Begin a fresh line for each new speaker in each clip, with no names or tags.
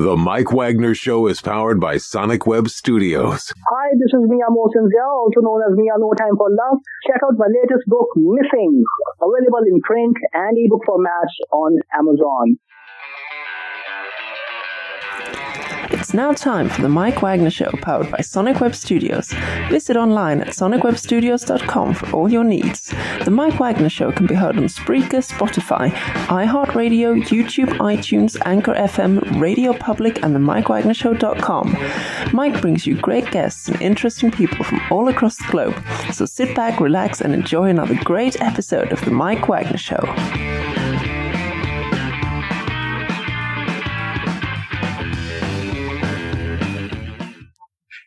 The Mike Wagner Show is powered by Sonic Web Studios.
Hi, this is Mia Mosinzia, also known as Mia No Time for Love. Check out my latest book, Missing, available in print and ebook formats on Amazon.
It's now time for the Mike Wagner Show, powered by Sonic Web Studios. Visit online at sonicwebstudios.com for all your needs. The Mike Wagner Show can be heard on Spreaker, Spotify, iHeartRadio, YouTube, iTunes, Anchor FM, Radio Public, and the MikeWagnerShow.com. Mike brings you great guests and interesting people from all across the globe. So sit back, relax, and enjoy another great episode of the Mike Wagner Show.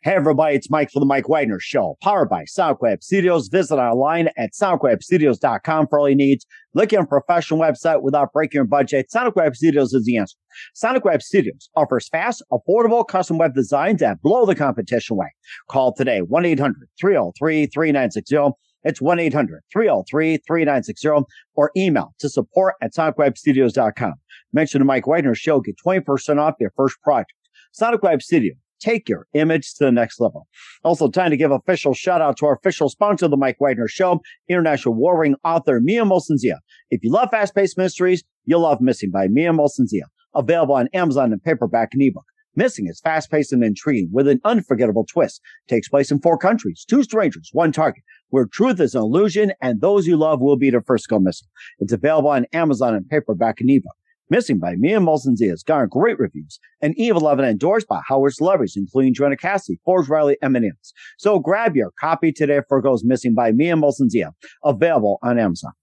Hey everybody, it's Mike for the Mike Wagner Show, powered by SoundWeb Studios. Visit online at soundwebstudios.com for all your needs. Looking for a professional website without breaking your budget? SoundWeb Studios is the answer. SoundWeb Studios offers fast, affordable custom web designs that blow the competition away. Call today, 1-800-303-3960. It's 1-800-303-3960, or email to support@sonicwebstudios.com. Mention the Mike Wagner Show, get 20% off your first project. Sonic Web Studio. Take your image to the next level. Also, time to give official shout out to our official sponsor of the Mike Wagner Show, international warring author Mia Mosinzia. If you love fast-paced mysteries, you'll love Missing by Mia Mosinzia. Available on Amazon in paperback and ebook. Missing is fast-paced and intriguing with an unforgettable twist. Takes place in 4 countries, 2 strangers, 1 target, where truth is an illusion and those you love will be the first to go missing. It's available on Amazon in paperback and ebook. Missing by Mia Mosinzia has garnered great reviews and even 11 endorsed by Howard celebrities, including Joanna Cassidy, Forbes Riley, M&M's. So grab your copy today for it goes Missing by Mia Mosinzia, available on Amazon.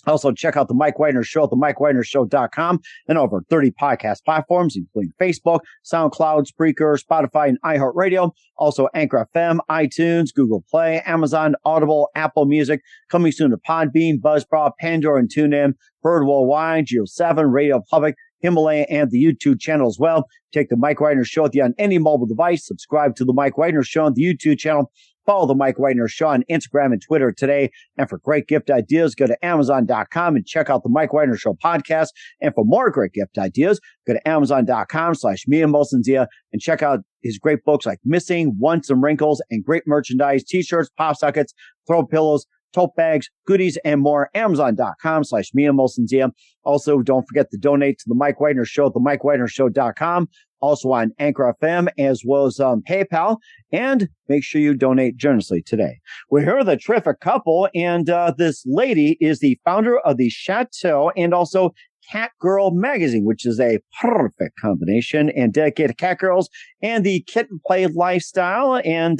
Also, check out the Mike Wagner Show at themikewagnershow.com and over 30 podcast platforms, including Facebook, SoundCloud, Spreaker, Spotify, and iHeartRadio. Also, Anchor FM, iTunes, Google Play, Amazon, Audible, Apple Music. Coming soon to Podbean, Buzzsprout, Pandora, and TuneIn, Bird Worldwide, Geo7, Radio Public, Himalaya, and the YouTube channel as well. Take the Mike Wagner Show with you on any mobile device. Subscribe to the Mike Wagner Show on the YouTube channel. Follow the Mike Wagner Show on Instagram and Twitter today. And for great gift ideas, go to Amazon.com and check out the Mike Wagner Show podcast. And for more great gift ideas, go to Amazon.com/Mia Mosinzia and check out his great books like Missing, Want Some Wrinkles, and great merchandise, t-shirts, pop sockets, throw pillows, tote bags, goodies, and more. Amazon.com/Mia Mosinzia. Also, don't forget to donate to the Mike Wagner Show at themikewagnershow.com. Also on Anchor FM, as well as PayPal. And make sure you donate generously today. We're here with a terrific couple, and this lady is the founder of the Chateau and also catgirl magazine, which is a perfect combination and dedicated to catgirls and the kittenplay lifestyle. And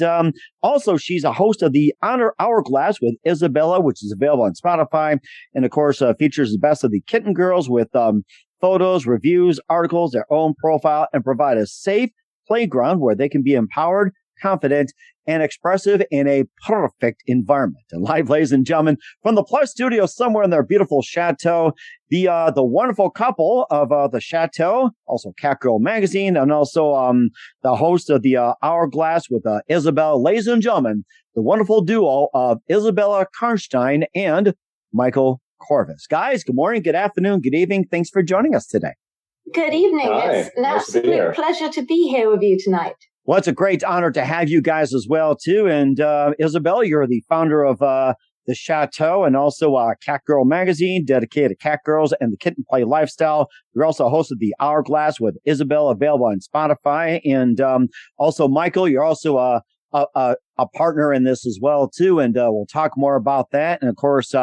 also, she's a host of the Hourglass with Isibella, which is available on Spotify. And of course, features the best of the kittengirls with photos, reviews, articles, their own profile, and provide a safe playground where they can be empowered, confident, and expressive in a perfect environment. And live, ladies and gentlemen, from the Plus Studio somewhere in their beautiful Chateau, the wonderful couple of the Chateau, also Catgirl Magazine, and also the host of the Hourglass with Isibella. Ladies and gentlemen, the wonderful duo of Isibella Karnstein and Michael Corvus. Guys, good morning, good afternoon, good evening. Thanks for joining us today.
Good evening.
Hi.
It's an absolute pleasure to be here with you tonight.
Well, it's a great honor to have you guys as well, too. And Isibella, you're the founder of the Chateau and also Catgirl Magazine, dedicated to catgirls and the kittenplay lifestyle. You're also a host of the Hourglass with Isibella, available on Spotify. And also, Michael, you're also a partner in this as well, too. And we'll talk more about that. And of course,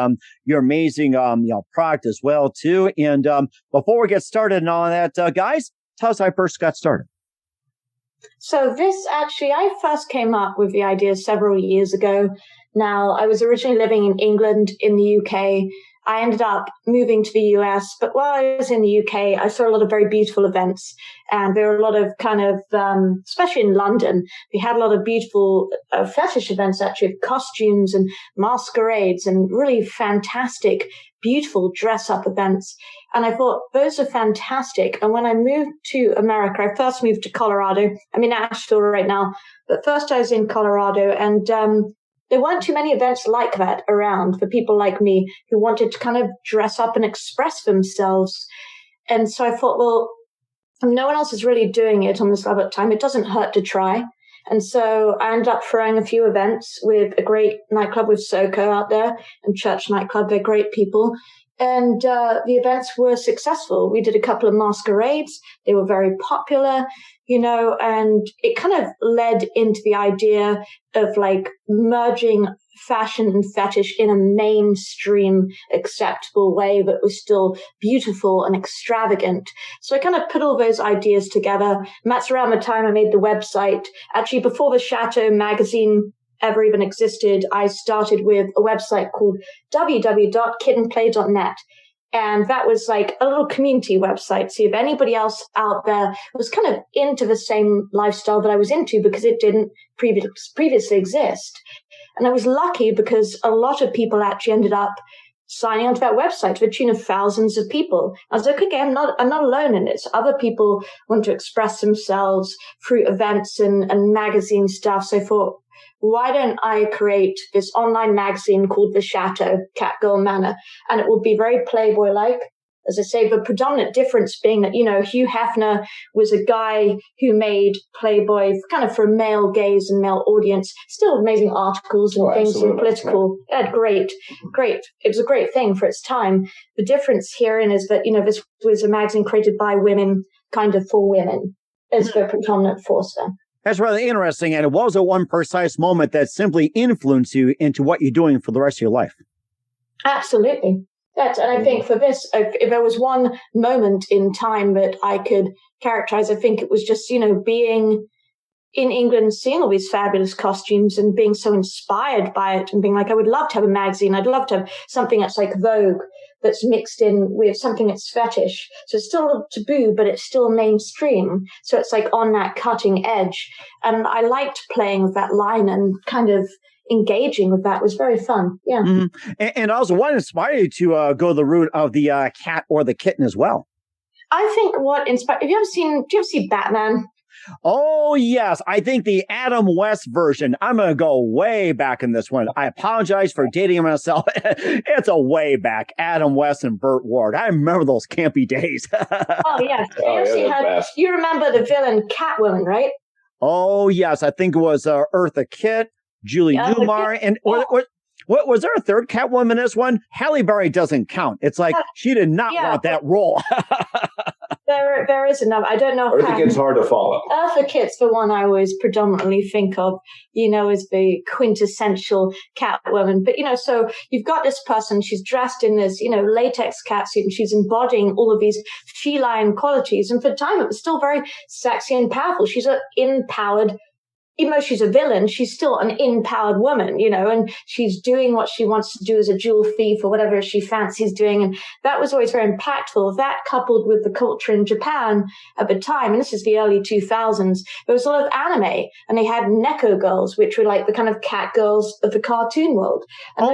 your amazing product as well, too. And before we get started and all that, guys, tell us how I first got started.
So I first came up with the idea several years ago. Now, I was originally living in England, in the UK. I ended up moving to the US, but while I was in the UK, I saw a lot of very beautiful events. And there were a lot of especially in London, we had a lot of beautiful fetish events, actually, of costumes and masquerades and really fantastic, beautiful dress-up events. And I thought, those are fantastic. And when I moved to America, I first moved to Colorado. I'm in Asheville right now, but first I was in Colorado, and there weren't too many events like that around for people like me who wanted to kind of dress up and express themselves. And so I thought, well, no one else is really doing it on this level at time. It doesn't hurt to try. And so I ended up throwing a few events with a great nightclub with Soko out there and Church Nightclub. They're great people. And the events were successful. We did a couple of masquerades. They were very popular, and it kind of led into the idea of like merging fashion and fetish in a mainstream acceptable way that was still beautiful and extravagant. So I kind of put all those ideas together. And that's around the time I made the website. Actually, before the Chateau magazine ever even existed, I started with a website called www.kittenplay.net. And that was like a little community website. See if anybody else out there was kind of into the same lifestyle that I was into, because it didn't previously exist. And I was lucky because a lot of people actually ended up signing onto that website to the tune of thousands of people. I was like, okay, I'm not alone in this. Other people want to express themselves through events and magazine stuff. So I thought, why don't I create this online magazine called The Chateau, Catgirl Manor? And it will be very Playboy-like. As I say, the predominant difference being that, Hugh Hefner was a guy who made Playboy kind of for a male gaze and male audience, still amazing articles and things and political. Yeah, great. It was a great thing for its time. The difference herein is that, this was a magazine created by women, kind of for women, as the predominant force there.
That's rather interesting. And it was a one precise moment that simply influenced you into what you're doing for the rest of your life.
Absolutely. And I think for this, if there was one moment in time that I could characterize, I think it was just, being in England, seeing all these fabulous costumes and being so inspired by it and being like, I would love to have a magazine. I'd love to have something that's like Vogue, that's mixed in with something that's fetish. So it's still a little taboo, but it's still mainstream. So it's like on that cutting edge. And I liked playing with that line and kind of engaging with that. It was very fun. Yeah.
Mm-hmm. And also, what inspired you to go the route of the cat or the kitten as well?
I think what inspired, do you ever see Batman?
Oh, yes. I think the Adam West version. I'm going to go way back in this one. I apologize for dating myself. It's a way back. Adam West and Burt Ward. I remember those campy days.
Oh, yes. You remember the villain Catwoman, right?
Oh, yes. I think it was Eartha Kitt, Julie Newmar, and what was there a third Catwoman in this one? Halle Berry doesn't count. It's like she did not want that role.
There is another. I don't know.
Eartha Kitt's hard to follow.
Eartha Kitt's the one I always predominantly think of, as the quintessential Catwoman. But, so you've got this person, she's dressed in this, latex catsuit, and she's embodying all of these feline qualities. And for the time, it was still very sexy and powerful. She's an empowered, even though she's a villain, she's still an empowered woman, and she's doing what she wants to do as a jewel thief or whatever she fancies doing. And that was always very impactful. That coupled with the culture in Japan at the time, and this is the early 2000s, there was a lot of anime, and they had Neko girls, which were like the kind of cat girls of the cartoon world. And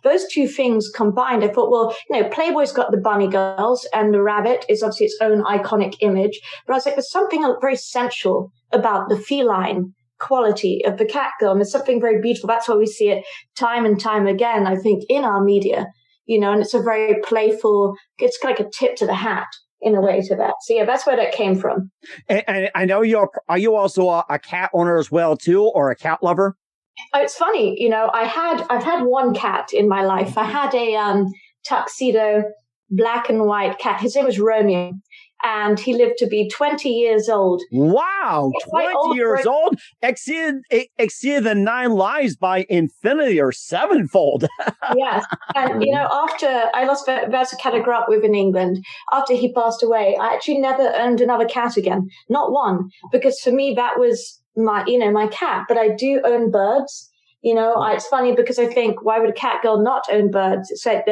those two things combined, I thought, well, Playboy's got the bunny girls, and the rabbit is obviously its own iconic image. But I was like, there's something very sensual about the feline quality of the cat girl. And there's something very beautiful. That's why we see it time and time again, I think, in our media, and it's a very playful, it's kind of like a tip to the hat in a way to that. So yeah, that's where that came from.
And I know are you also a cat owner as well too, or a cat lover?
Oh, it's funny, I've had one cat in my life. I had a tuxedo black and white cat. His name was Romeo. And he lived to be 20 years old.
Wow, 20 years old? Exceeded the 9 lives by infinity or sevenfold.
Yes. And, after I lost that's a cat I grew up with in England, after he passed away, I actually never owned another cat again. Not one. Because for me, that was my cat. But I do own birds. It's funny because I think, why would a cat girl not own birds? It's like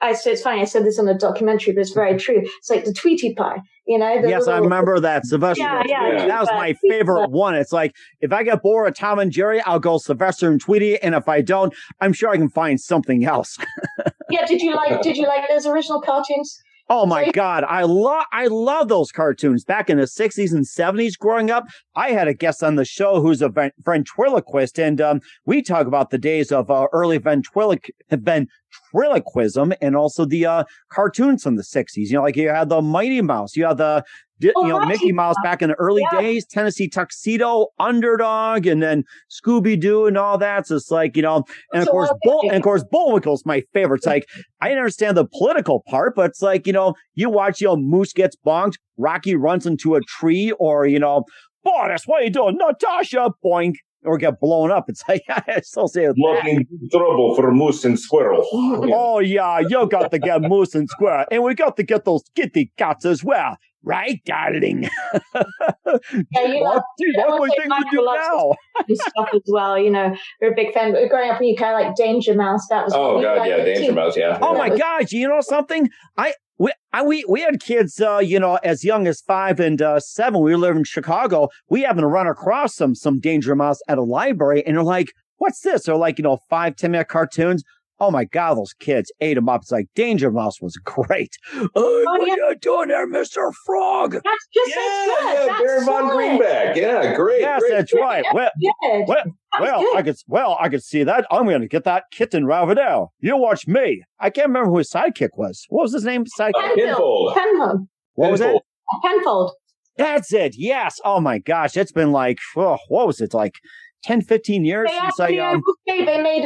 it's funny, I said this on a documentary, but it's very true. It's like the Tweety Pie,
Yes, I remember that, Sylvester.
Yeah.
That was my favorite one. It's like, if I get bored of Tom and Jerry, I'll go Sylvester and Tweety, and if I don't, I'm sure I can find something else.
Yeah, did you like those original cartoons?
Oh my God. I love those cartoons. Back in the 60s and 70s growing up, I had a guest on the show who's a ventriloquist, and we talk about the days of early ventriloquism and also the cartoons from the 60s. You know, like you had the Mighty Mouse, you had the Mickey Mouse back in the early days, Tennessee Tuxedo, Underdog, and then Scooby-Doo and all that. So it's like, and of course, Bullwinkle's my favorite. It's like, I understand the political part, but it's like, you watch, Moose gets bonked, Rocky runs into a tree, or, Boris, what are you doing? Natasha, boink. Or get blown up. It's like, I still say it.
Looking trouble for moose and squirrel.
Oh, yeah, you got to get moose and squirrel. And we got to get those kitty cats as well. Right, darling?
Yeah,
everything we do now.
Stuff as well, we're a big fan. Growing up in the UK, like Danger Mouse, that was.
Oh God, yeah, Danger Mouse, yeah.
Oh my gosh, you know something? We had kids, as young as 5 and 7. We live in Chicago. We happened to run across some Danger Mouse at a library, and they're like, "What's this?" They're like, 5-10-minute cartoons. Oh my God, those kids ate them up. It's like Danger Mouse was great. What are you doing there, Mr. Frog?
That's just
yeah, Baron von Greenback. Yeah, great.
Yes,
great.
That's right. I could see that. I'm going to get that kitten right over there. You watch me. I can't remember who his sidekick was. What was his name?
Penfold.
What was it?
Penfold.
That's it. Yes. Oh my gosh. It's been like, what was it? Like 10, 15 years since
they made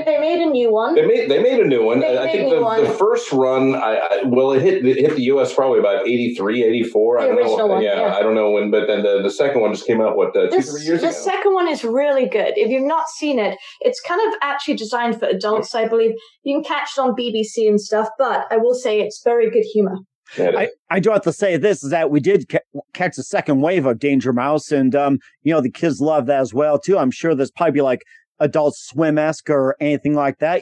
a new one.
They made a new one. I think the first run, it hit the US probably about 83, 84. I don't know.
One,
I don't know when, but then the second one just came out 2-3 years ago.
The second one is really good. If you've not seen it, it's kind of actually designed for adults, I believe. You can catch it on BBC and stuff, but I will say it's very good humor.
I do have to say this, is that we did catch the second wave of Danger Mouse, and, the kids love that as well, too. I'm sure there's probably like Adult Swim-esque or anything like that.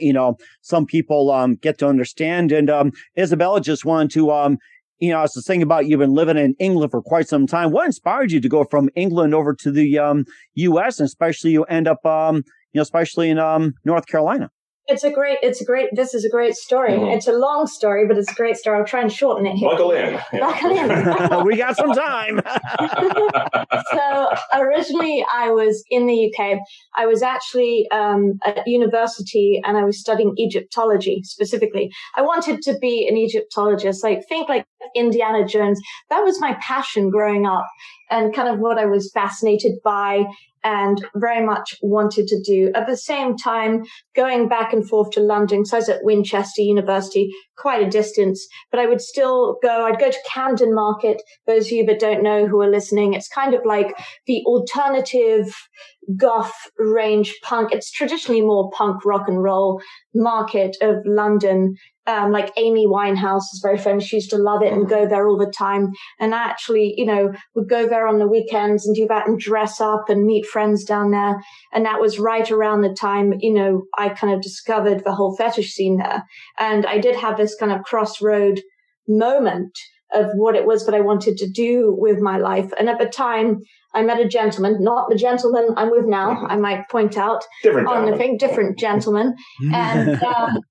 Some people get to understand. And Isibella just wanted to, I was just thinking about you've been living in England for quite some time. What inspired you to go from England over to the U.S., and especially you end up, especially in North Carolina?
This is a great story. Mm-hmm. It's a long story, but it's a great story. I'll try and shorten it here.
Buckle in.
We got some time.
So originally I was in the UK. I was actually at university, and I was studying Egyptology specifically. I wanted to be an Egyptologist, think like Indiana Jones. That was my passion growing up, and kind of what I was fascinated by and very much wanted to do. At the same time, going back and forth to London, so I was at Winchester University, quite a distance, but I would still I'd go to Camden Market. Those of you that don't know who are listening, it's kind of like the alternative goth range punk. It's traditionally more punk rock and roll market of London. Like Amy Winehouse is very famous. She used to love it and go there all the time. And I actually, would go there on the weekends and do that and dress up and meet friends down there. And that was right around the time, I kind of discovered the whole fetish scene there. And I did have this kind of crossroad moment of what it was that I wanted to do with my life. And at the time, I met a gentleman, not the gentleman I'm with now, I might point out. Different gentleman. And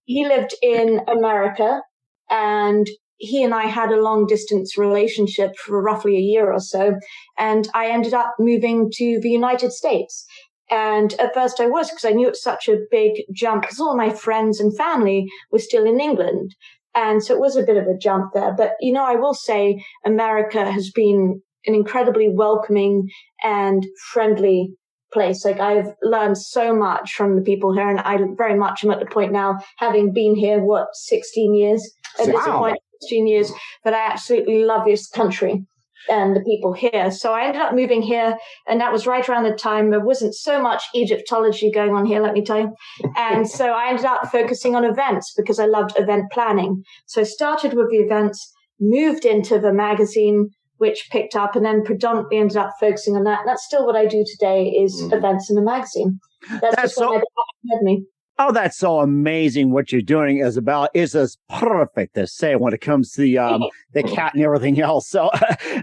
he lived in America, and he and I had a long distance relationship for roughly a year or so. And I ended up moving to the United States. And at first I was, because I knew it's such a big jump, because all my friends and family were still in England. And so it was a bit of a jump there. But, I will say America has been an incredibly welcoming and friendly place. Like, I've learned so much from the people here, and I very much am at the point now, having been here, 16 years? At this point, 16 years, that I absolutely love this country and the people here. So I ended up moving here, and that was right around the time there wasn't so much Egyptology going on here, let me tell you. And so I ended up focusing on events because I loved event planning. So I started with the events, moved into the magazine, which picked up, and then predominantly ended up focusing on that. And that's still what I do today, is events in the magazine. That's just what had me.
Oh, that's so amazing what you're doing, Isabella. It's just perfect to say when it comes to the cat and everything else. So,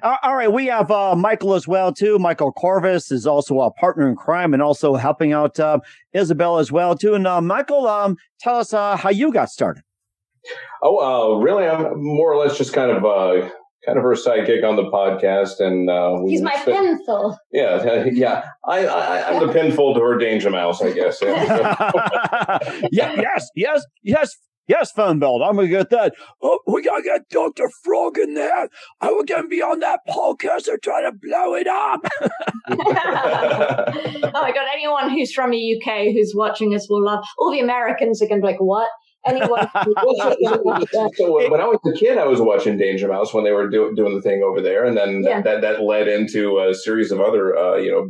all right, we have Michael as well, too. Michael Corvus is also a partner in crime and also helping out Isibella as well, too. And Michael, tell us how you got started.
Oh, really? I'm more or less just kind of her sidekick on the podcast, and
he's my pencil.
Yeah, yeah. I'm the pinful to her danger mouse, I guess.
Yeah. Yes, Fun Belt. I'm going to get that. Oh, we got to get Dr. Frog in there. I was going to be on that podcast. They're trying to blow it up.
Oh, my God. Anyone who's from the UK who's watching us will love. All the Americans are going to be like, what? Anyone.
So when I was a kid, I was watching Danger Mouse when they were doing the thing over there, and then that led into a series of other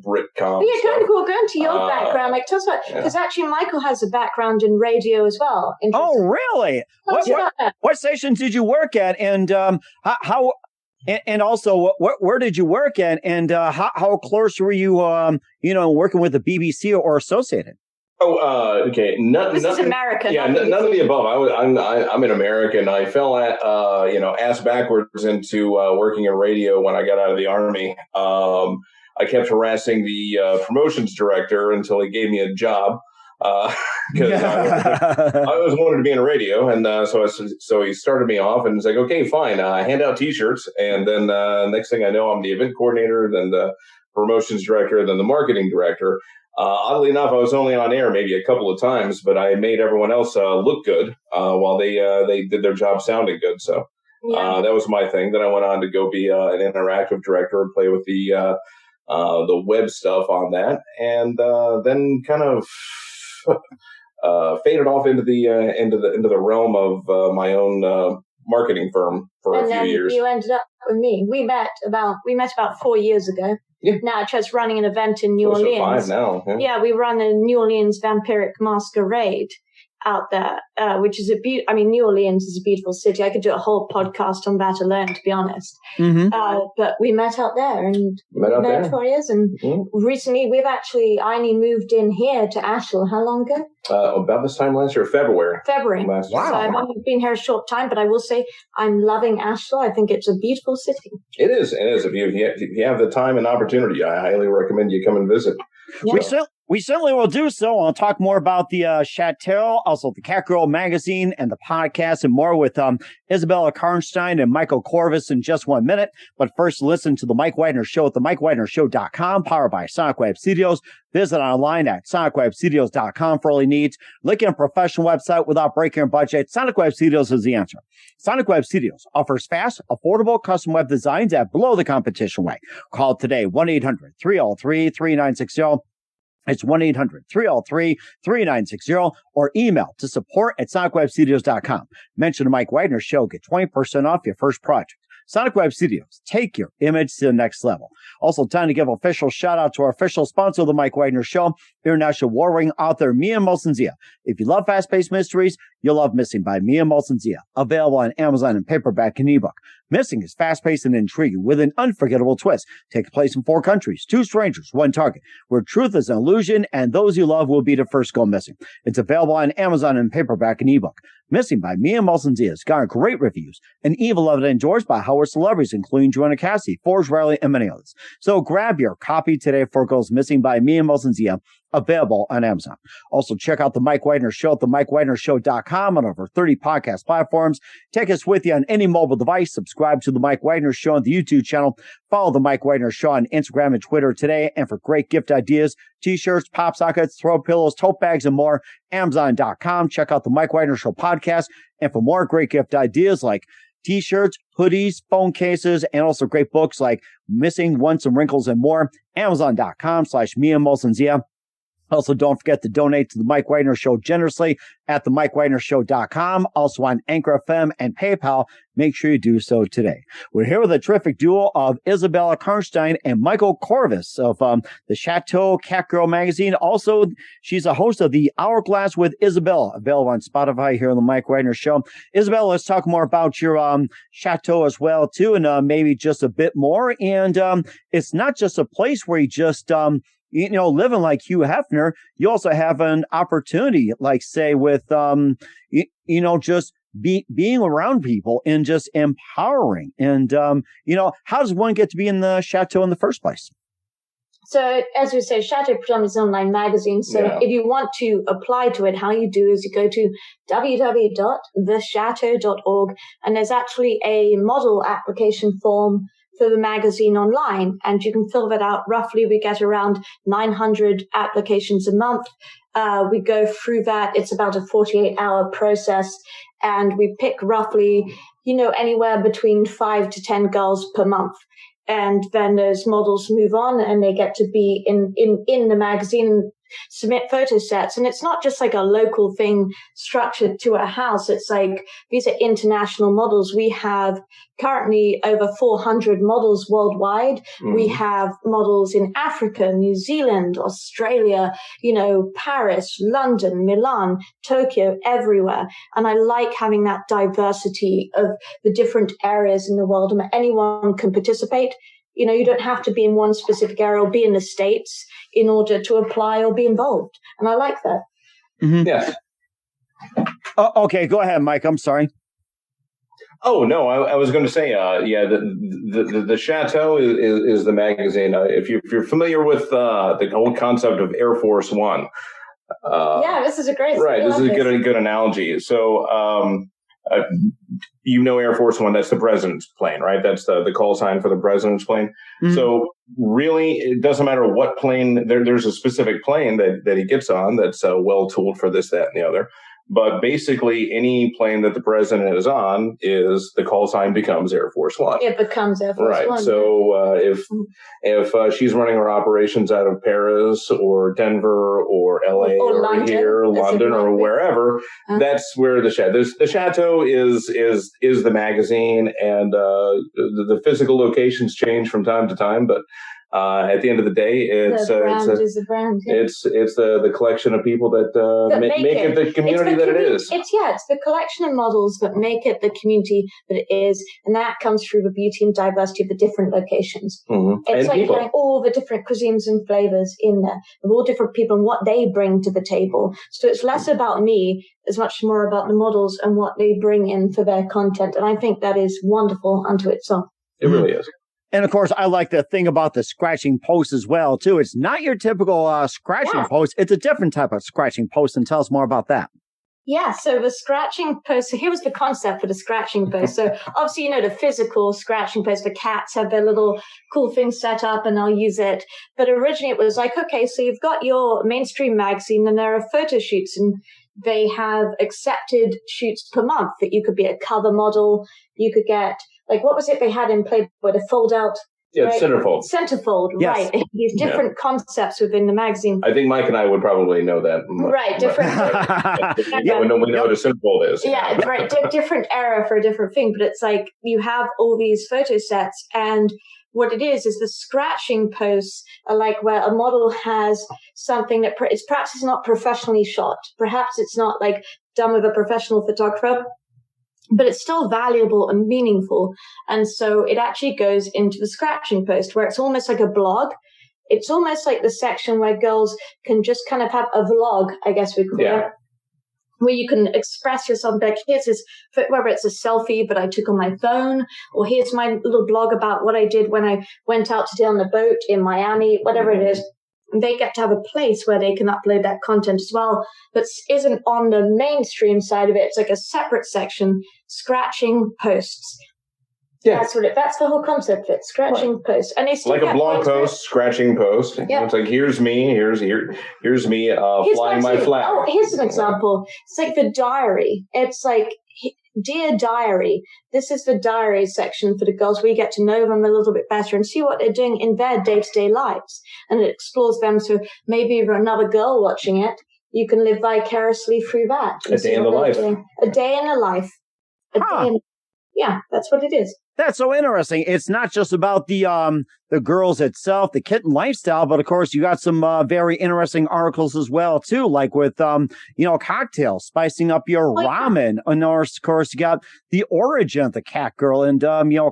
Brit comps.
Yeah, go into your background. Like, tell us about, because actually Michael has a background in radio as well.
Oh, really? What stations did you work at, and how? And also, where did you work at, and how close were you, working with the BBC or Associated?
Oh, okay.
This is America.
Yeah, none of the above. I'm an American. I fell ass backwards into working in radio when I got out of the Army. I kept harassing the promotions director until he gave me a job because I always wanted to be in radio, and so he started me off and was like, okay, fine, hand out T-shirts, and then next thing I know, I'm the event coordinator, then the promotions director, then the marketing director. Oddly enough, I was only on air maybe a couple of times, but I made everyone else look good while they did their job sounding good. So that was my thing. Then I went on to go be an interactive director and play with the web stuff on that, and then kind of faded off into the realm of my own marketing firm for a few years.
You ended up with me. We met about 4 years ago.
Yeah.
Now just running an event in New Orleans.
5 now.
Yeah, we run a New Orleans vampiric masquerade out there, which is New Orleans is a beautiful city. I could do a whole podcast on that alone, to be honest. Mm-hmm. But we met out there and met 4 years. And recently I only moved in here to Asheville. How long ago?
About this time last year, February.
Wow. So I've only been here a short time, but I will say I'm loving Asheville. I think it's a beautiful city.
It is. If you have the time and opportunity, I highly recommend you come and visit.
Yeah.
We certainly will do so. I'll talk more about the Chateau, also the Catgirl magazine and the podcast, and more with Isibellakarnstein and Michael Corvus in just 1 minute. But first, listen to The Mike Wagner Show at theMikeWagnerShow.com, powered by Sonic Web Studios. Visit online at sonicwebstudios.com for all your needs. Looking at a professional website without breaking your budget? Sonic Web Studios is the answer. Sonic Web Studios offers fast, affordable custom web designs at below the competition rate. Call today, 1-800-303-3960. It's 1-800-303-3960 or email to support@sonicwebstudios.com. Mention the Mike Wagner Show. Get 20% off your first project. Sonic Web Studios. Take your image to the next level. Also, time to give official shout out to our official sponsor of the Mike Wagner Show, international war-ring author Mia Molson-Zia. If you love fast-paced mysteries, you'll love Missing by Mia Molson-Zia. Available on Amazon in paperback and ebook. Missing is fast-paced and intriguing with an unforgettable twist. Takes place in 4 countries, 2 strangers, 1 target, where truth is an illusion and those you love will be the first go missing. It's available on Amazon in paperback and ebook. Missing by Mia Molson-Zia has garnered great reviews and even loved and endorsed by Howard celebrities, including Joanna Cassidy, Forrest Riley, and many others. So grab your copy today before it goes missing by Mia Molson-Zia, available on Amazon. Also, check out The Mike Wagner Show at themikewagnershow.com on over 30 podcast platforms. Take us with you on any mobile device. Subscribe to The Mike Wagner Show on the YouTube channel. Follow The Mike Wagner Show on Instagram and Twitter today. And for great gift ideas, T-shirts, pop sockets, throw pillows, tote bags, and more, Amazon.com. Check out The Mike Wagner Show podcast. And for more great gift ideas like T-shirts, hoodies, phone cases, and also great books like Missing, Once and Wrinkles and more, Amazon.com/Mia Molson-Zia. Also, don't forget to donate to The Mike Wagner Show generously at themikewagnershow.com. Also on Anchor FM and PayPal. Make sure you do so today. We're here with a terrific duo of Isibellakarnstein and Michael Corvus of the Chateau Catgirl magazine. Also, she's a host of The Hourglass with Isibella, available on Spotify here on The Mike Wagner Show. Isibella, let's talk more about your Chateau as well, too, and maybe just a bit more. And it's not just a place where you just living like Hugh Hefner, you also have an opportunity, like say with, just being around people and just empowering. And, how does one get to be in the Chateau in the first place?
So as we say, Chateau predominantly is an online magazine. So if you want to apply to it, how you do is you go to www.thechateau.org, and there's actually a model application form for the magazine online, and you can fill that out. Roughly, we get around 900 applications a month. We go through that. It's about a 48-hour process, and we pick roughly, anywhere between 5 to 10 girls per month. And then those models move on and they get to be in the magazine and submit photo sets. And it's not just like a local thing structured to a house. It's like, these are international models. We have currently over 400 models worldwide. Mm-hmm. We have models in Africa, New Zealand, Australia, Paris, London, Milan, Tokyo, everywhere. And I like having that diversity of the different areas in the world, and anyone can participate. You don't have to be in one specific area or be in the States in order to apply or be involved. And I like that.
Mm-hmm.
Yes.
Okay, go ahead, Mike. I'm sorry.
Oh, no, I was going to say, the Chateau is the magazine. If you're familiar with the whole concept of Air Force One.
This is a great.
Right, this is a good analogy. So, Air Force One, that's the president's plane, right? That's the call sign for the president's plane. Mm-hmm. So really, it doesn't matter what plane, there's a specific plane that he gets on that's well-tooled for this, that, and the other. But basically, any plane that the president is on, is the call sign becomes Air Force One.
It becomes Air Force
One.
One.
So if she's running her operations out of Paris or Denver or LA or London or wherever, that's where the Chateau is the magazine, and the physical locations change from time to time, but at the end of the day, it's the collection of people that make it the community that it is.
It's the collection of models that make it the community that it is, and that comes through the beauty and diversity of the different locations.
Mm-hmm.
It's like having all the different cuisines and flavors in there, of all different people and what they bring to the table. So it's less about me, as much more about the models and what they bring in for their content, and I think that is wonderful unto itself.
It really is.
And of course, I like the thing about the scratching post as well, too. It's not your typical scratching post. It's a different type of scratching post. And tell us more about that.
Yeah, so the scratching post, so here was the concept for the scratching post. So obviously, the physical scratching post, the cats have their little cool thing set up and they'll use it. But originally it was like, okay, so you've got your mainstream magazine and there are photo shoots, and they have accepted shoots per month that you could be a cover model. You could get, like, what was it they had in Playboy, the fold out?
Yeah, right? Centerfold.
Centerfold, yes. Right. These different concepts within the magazine.
I think Mike and I would probably know that.
Right, different.
We know what a centerfold is.
Yeah, right. Different era for a different thing. But it's like you have all these photo sets, and what it is the scratching posts are like where a model has something that perhaps it's not professionally shot. Perhaps it's not like done with a professional photographer, but it's still valuable and meaningful. And so it actually goes into the scratching post, where it's almost like a blog. It's almost like the section where girls can just kind of have a vlog, I guess we call it, where you can express yourself. Like, here's this, whether it's a selfie that I took on my phone, or here's my little blog about what I did when I went out today on the boat in Miami, whatever it is. They get to have a place where they can upload that content as well, but isn't on the mainstream side of it. It's like a separate section, scratching posts. Yeah. That's the whole concept of it, scratching posts. And they still
like a blog post, scratching post. Yeah. It's like, here's me, here's me flying my flag.
Oh, here's an example. It's like the diary. It's like, Dear Diary, this is the diary section for the girls. We get to know them a little bit better and see what they're doing in their day-to-day lives. And it explores them. So maybe if you're another girl watching it, you can live vicariously through that.
A day in the life.
A day in a life. Yeah, that's what it is.
That's so interesting. It's not just about the girls itself, the kitten lifestyle, but of course you got some very interesting articles as well too, like with cocktails, spicing up your ramen. And of course you got the origin of the catgirl and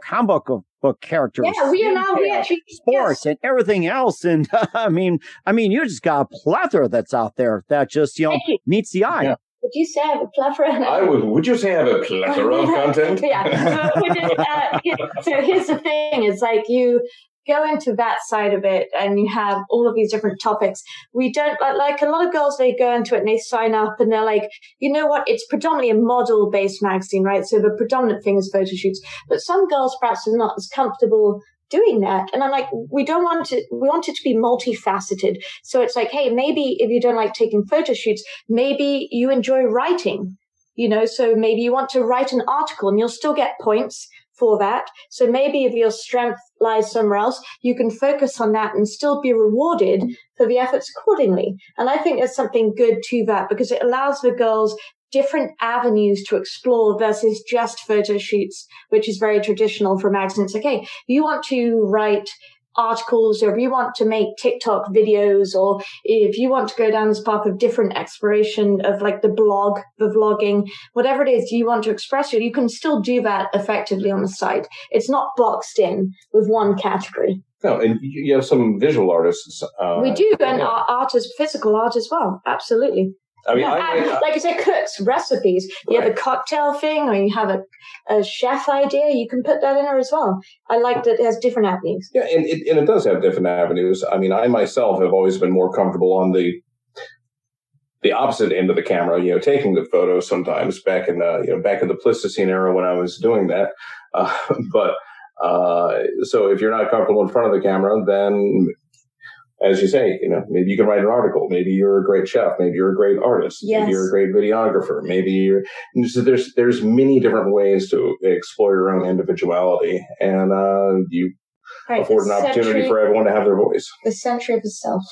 comic book characters.
Yeah, we actually
sports and everything else. And I mean, you just got a plethora that's out there that just meets the eye.
Yeah. Would you say I have a plethora?
Would you say I have a plethora of content?
Yeah. So here's the thing. It's like go into that side of it and you have all of these different topics. We don't like a lot of girls, they go into it and they sign up and they're like, you know what? It's predominantly a model based magazine, right? So the predominant thing is photo shoots, but some girls perhaps are not as comfortable doing that. And I'm like, we want it to be multifaceted. So it's like, hey, maybe if you don't like taking photo shoots, maybe you enjoy writing, so maybe you want to write an article and you'll still get points for that. So maybe if your strength lies somewhere else, you can focus on that and still be rewarded for the efforts accordingly. And I think there's something good to that because it allows the girls different avenues to explore versus just photo shoots, which is very traditional for magazines. Like, hey, you want to write articles, or if you want to make TikTok videos, or if you want to go down this path of different exploration of like the vlogging, whatever it is you want to express, you can still do that effectively on the site. It's not boxed in with one category.
No, and you have some visual artists.
We do, and artists, physical art as well. Absolutely.
I mean,
like I said, cooks, recipes. You have a cocktail thing, or you have a chef idea. You can put that in there as well. I like that it has different avenues.
Yeah, and it does have different avenues. I mean, I myself have always been more comfortable on the opposite end of the camera. Taking the photos sometimes back in the Pleistocene era when I was doing that. So if you're not comfortable in front of the camera, then, as you say, maybe you can write an article. Maybe you're a great chef. Maybe you're a great artist.
Yes.
Maybe you're a great videographer. Maybe so there's many different ways to explore your own individuality, and you afford an opportunity for everyone to have their voice.
The century of the self.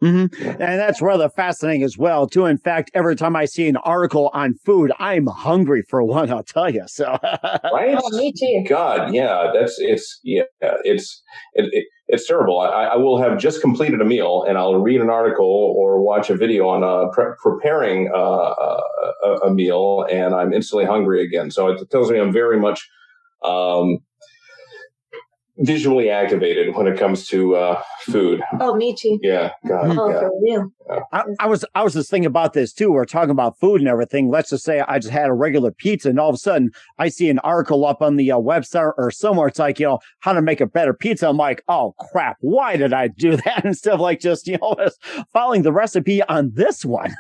Mm-hmm. Yeah. And that's rather fascinating as well, too. In fact, every time I see an article on food, I'm hungry for one, I'll tell you. So,
right?
Oh, me too.
God, yeah, it's terrible. I will have just completed a meal and I'll read an article or watch a video on preparing a meal, and I'm instantly hungry again. So it tells me I'm very much visually activated when it comes to food.
Oh, me too.
Yeah, God, yeah.
For real.
Yeah.
I was just thinking about this too. We're talking about food and everything. Let's just say I just had a regular pizza, and all of a sudden I see an article up on the website or somewhere. It's like, how to make a better pizza. I'm like, oh crap, why did I do that instead of like just following the recipe on this one?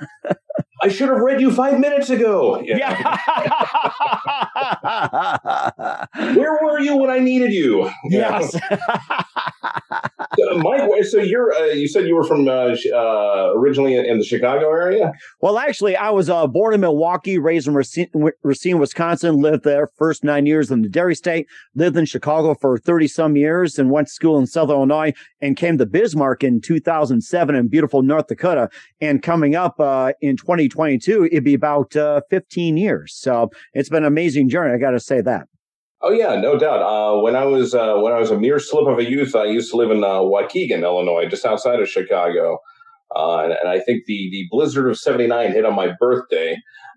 I should have read you 5 minutes ago.
Yeah.
Where were you when I needed you?
Yes.
Mike, so you said you were from originally in the Chicago area?
Well, actually, I was born in Milwaukee, raised in Racine, Wisconsin, lived there first 9 years in the Dairy State, lived in Chicago for 30-some years, and went to school in Southern Illinois, and came to Bismarck in 2007 in beautiful North Dakota. And coming up in 2022, it'd be about 15 years. So it's been an amazing journey, I got to say that.
Oh yeah, no doubt. When I was a mere slip of a youth, I used to live in Waukegan, Illinois, just outside of Chicago, and I think the blizzard of '79 hit on my birthday.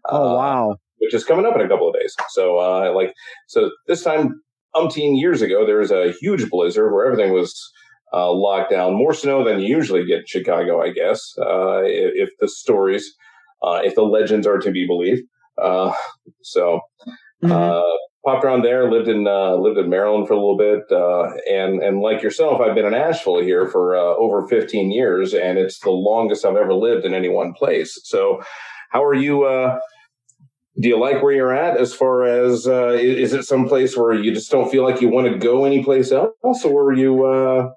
Oh wow!
Which is coming up in a couple of days. So this time, umpteen years ago, there was a huge blizzard where everything was locked down, more snow than you usually get in Chicago, I guess, if the stories, if the legends are to be believed. Popped around there, lived in Maryland for a little bit, and like yourself, I've been in Asheville here for over 15 years, and it's the longest I've ever lived in any one place. So, how are you? Do you like where you're at? As far as is it some place where you just don't feel like you want to go anyplace else, or are you?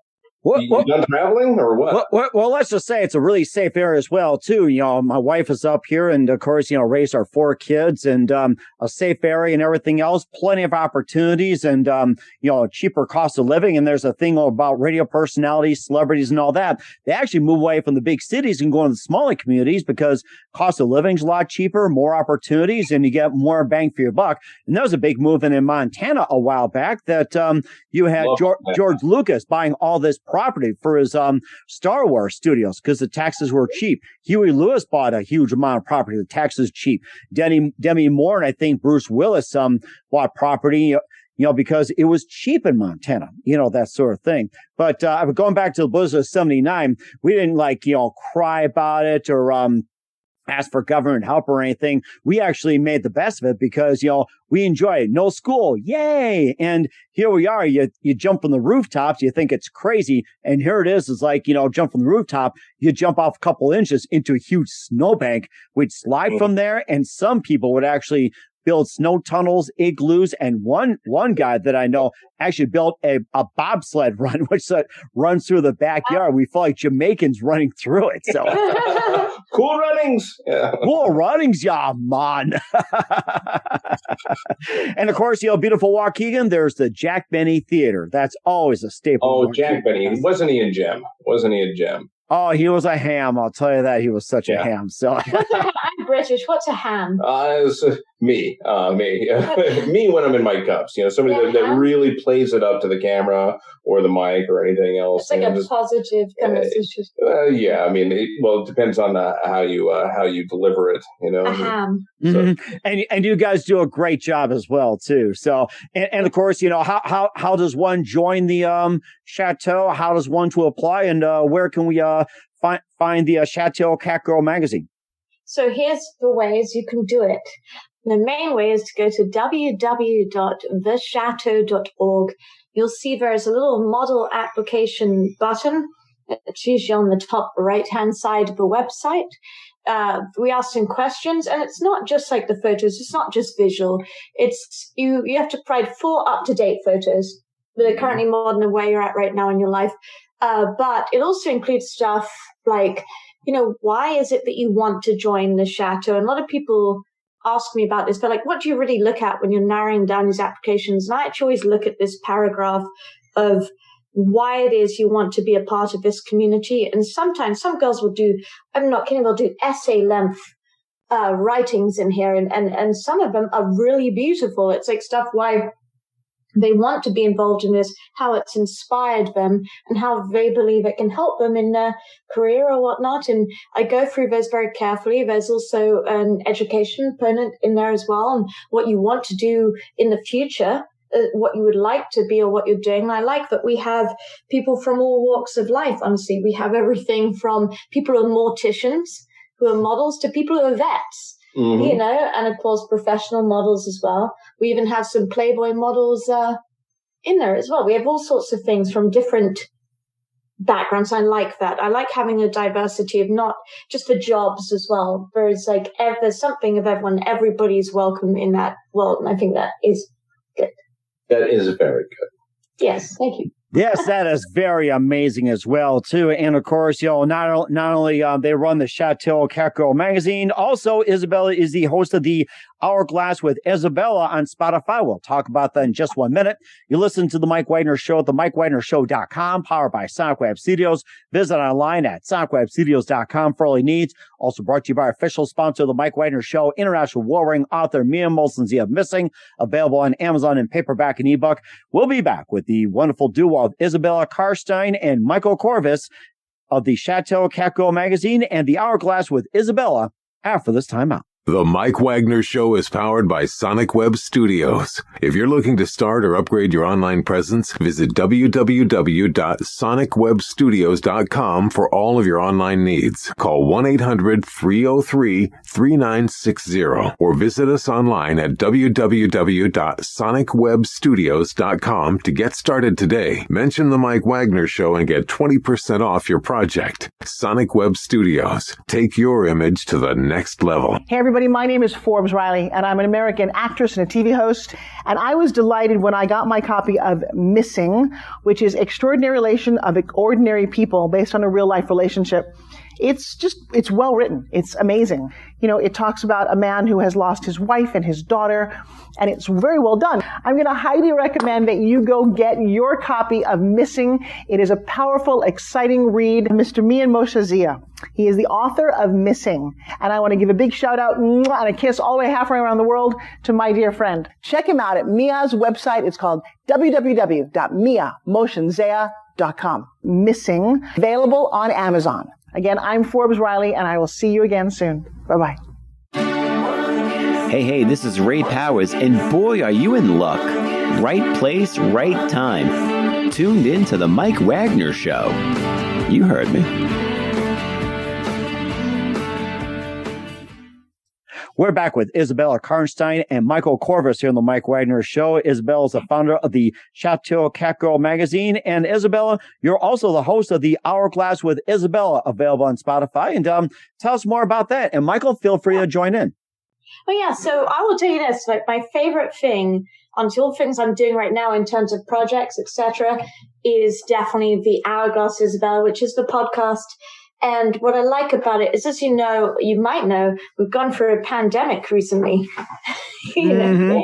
You done traveling or what?
Well, let's just say it's a really safe area as well, too. My wife is up here and, of course, raised our 4 kids, and a safe area and everything else, plenty of opportunities and, a cheaper cost of living. And there's a thing about radio personalities, celebrities and all that. They actually move away from the big cities and go into the smaller communities because cost of living is a lot cheaper, more opportunities, and you get more bang for your buck. And there was a big movement in Montana a while back that you had George Lucas buying all this property for his Star Wars studios because the taxes were cheap. Huey Lewis bought a huge amount of property. The taxes cheap. Demi Moore and I think Bruce Willis bought property, because it was cheap in Montana, that sort of thing. But going back to the blizzard of '79, we didn't cry about it or ask for government help or anything. We actually made the best of it because, we enjoy it. No school. Yay. And here we are. You jump from the rooftops. You think it's crazy. And here it is. It's like, jump from the rooftop. You jump off a couple inches into a huge snowbank. We'd slide from there. And some people would actually build snow tunnels, igloos, and one guy that I know actually built a bobsled run, which runs through the backyard. We feel like Jamaicans running through it. So
cool runnings. Yeah.
Cool runnings, yeah, man. And of course, beautiful Waukegan, there's the Jack Benny Theater. That's always a staple.
Oh, Jack Benny. Wasn't he a gem? Oh,
he was a ham. I'll tell you that. He was such a ham. So
I'm British. What's a ham?
Me when I'm in my cups. Somebody that really plays it up to the camera or the mic or anything else.
It's like a positive kind of situation.
Yeah, I mean, it depends on how you deliver it.
A ham.
So. And you guys do a great job as well too. So and of course, how does one join the Chateau? How does one to apply? And where can we find the Chateau-Cat Girl magazine?
So here's the ways you can do it. The main way is to go to www.thechateau.org. You'll see there's a little model application button. It's usually on the top right-hand side of the website. We ask some questions, and it's not just like the photos. It's not just visual. It's you have to provide 4 up-to-date photos that are currently modern and where you're at right now in your life. But it also includes stuff like, why is it that you want to join the Chateau? And a lot of people ask me about this. They're like, what do you really look at when you're narrowing down these applications? And I actually always look at this paragraph of why it is you want to be a part of this community. And sometimes some girls will do, I'm not kidding, they'll do essay length writings in here. And some of them are really beautiful. It's like stuff why they want to be involved in this, how it's inspired them, and how they believe it can help them in their career or whatnot. And I go through those very carefully. There's also an education component in there as well, and what you want to do in the future, what you would like to be or what you're doing. And I like that we have people from all walks of life, honestly. We have everything from people who are morticians, who are models, to people who are vets. Mm-hmm. And of course, professional models as well. We even have some Playboy models in there as well. We have all sorts of things from different backgrounds. I like that. I like having a diversity of not just the jobs as well. There's there's something of everyone. Everybody's welcome in that world. And I think that is good.
That is very good.
Yes, thank you.
Yes, that is very amazing as well, too. And of course, not only they run the Chateau-Cat Girl magazine, also Isibella is the host of the Hourglass with Isibella on Spotify. We'll talk about that in just 1 minute. You listen to The Mike Wagner Show at themikewagnershow.com, powered by Sonic Web Studios. Visit online at sonicwebstudios.com for all your needs. Also brought to you by our official sponsor of The Mike Wagner Show, international warring author Mia Molson-Zia Missing, available on Amazon in paperback and ebook. We'll be back with the wonderful duo of Isibellakarnstein and Michael Corvus of the Chateau-Cat Girl magazine and the Hourglass with Isibella after this timeout.
The Mike Wagner Show is powered by Sonic Web Studios. If you're looking to start or upgrade your online presence, visit www.sonicwebstudios.com for all of your online needs. Call 1-800-303-3960 or visit us online at www.sonicwebstudios.com to get started today. Mention The Mike Wagner Show and get 20% off your project. Sonic Web Studios. Take your image to the next level.
Hey everybody, my name is Forbes Riley, and I'm an American actress and a TV host. And I was delighted when I got my copy of Missing, which is Extraordinary Relation of Ordinary People based on a real life relationship. It's well written. It's amazing. It talks about a man who has lost his wife and his daughter, and it's very well done. I'm going to highly recommend that you go get your copy of Missing. It is a powerful, exciting read. Mr. Mian Moshe-Zia. He is the author of Missing. And I want to give a big shout out and a kiss all the way halfway around the world to my dear friend. Check him out at Mia's website. It's called www.miamoshenzea.com. Missing. Available on Amazon. Again, I'm Forbes Riley, and I will see you again soon. Bye-bye.
Hey, this is Ray Powers, and boy, are you in luck. Right place, right time. Tuned in to The Mike Wagner Show. You heard me.
We're back with Isibella Karnstein and Michael Corvus here on the Mike Wagner Show. Isibella is the founder of the Chateau-Cat Girl magazine. And Isibella, you're also the host of the Hourglass with Isibella, available on Spotify. And tell us more about that. And Michael, feel free to join in.
Oh, yeah. So I will tell you this, like my favorite thing until things I'm doing right now in terms of projects, etc., is definitely the Hourglass Isibella, which is the podcast. And what I like about it is, as you know, you might know, we've gone through a pandemic recently. Yeah,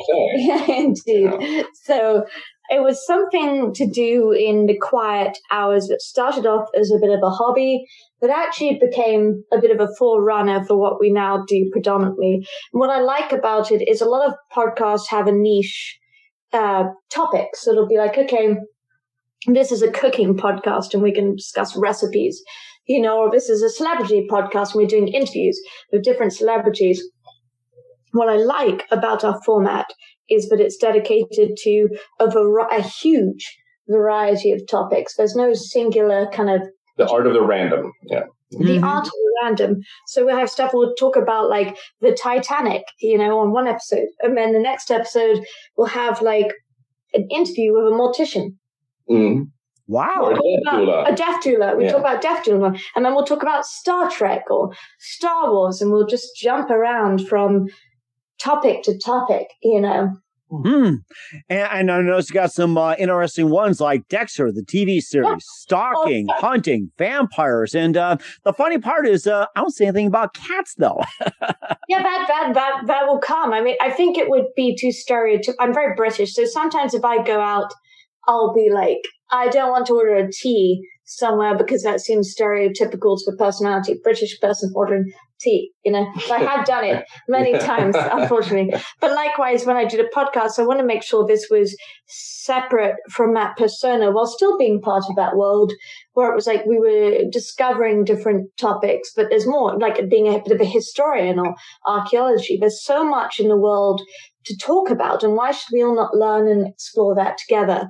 indeed. Yeah. So it was something to do in the quiet hours that started off as a bit of a hobby, but actually became a bit of a forerunner for what we now do predominantly. And what I like about it is a lot of podcasts have a niche topic. So it'll be like, okay, this is a cooking podcast and we can discuss recipes, or this is a celebrity podcast and we're doing interviews with different celebrities. What I like about our format is that it's dedicated to a huge variety of topics. There's no singular kind of...
The art of the random, yeah.
The art of the random. So we have stuff we'll talk about like the Titanic, on one episode. And then the next episode we'll have like an interview with a mortician.
Mm.
Wow.
A death doula. We talk about death doula. And then we'll talk about Star Trek or Star Wars, and we'll just jump around from topic to topic,
And I noticed you got some interesting ones like Dexter, the TV series, stalking, hunting, vampires. And the funny part is I don't say anything about cats, though.
Yeah, that will come. I mean, I think it would be too stereotypical. I'm very British, so sometimes if I go out, I'll be like, I don't want to order a tea somewhere because that seems stereotypical to the personality. British person ordering tea, So I have done it many times, unfortunately. But likewise, when I did a podcast, I want to make sure this was separate from that persona while still being part of that world, where it was like we were discovering different topics, but there's more, like being a bit of a historian or archaeology. There's so much in the world to talk about, and why should we all not learn and explore that together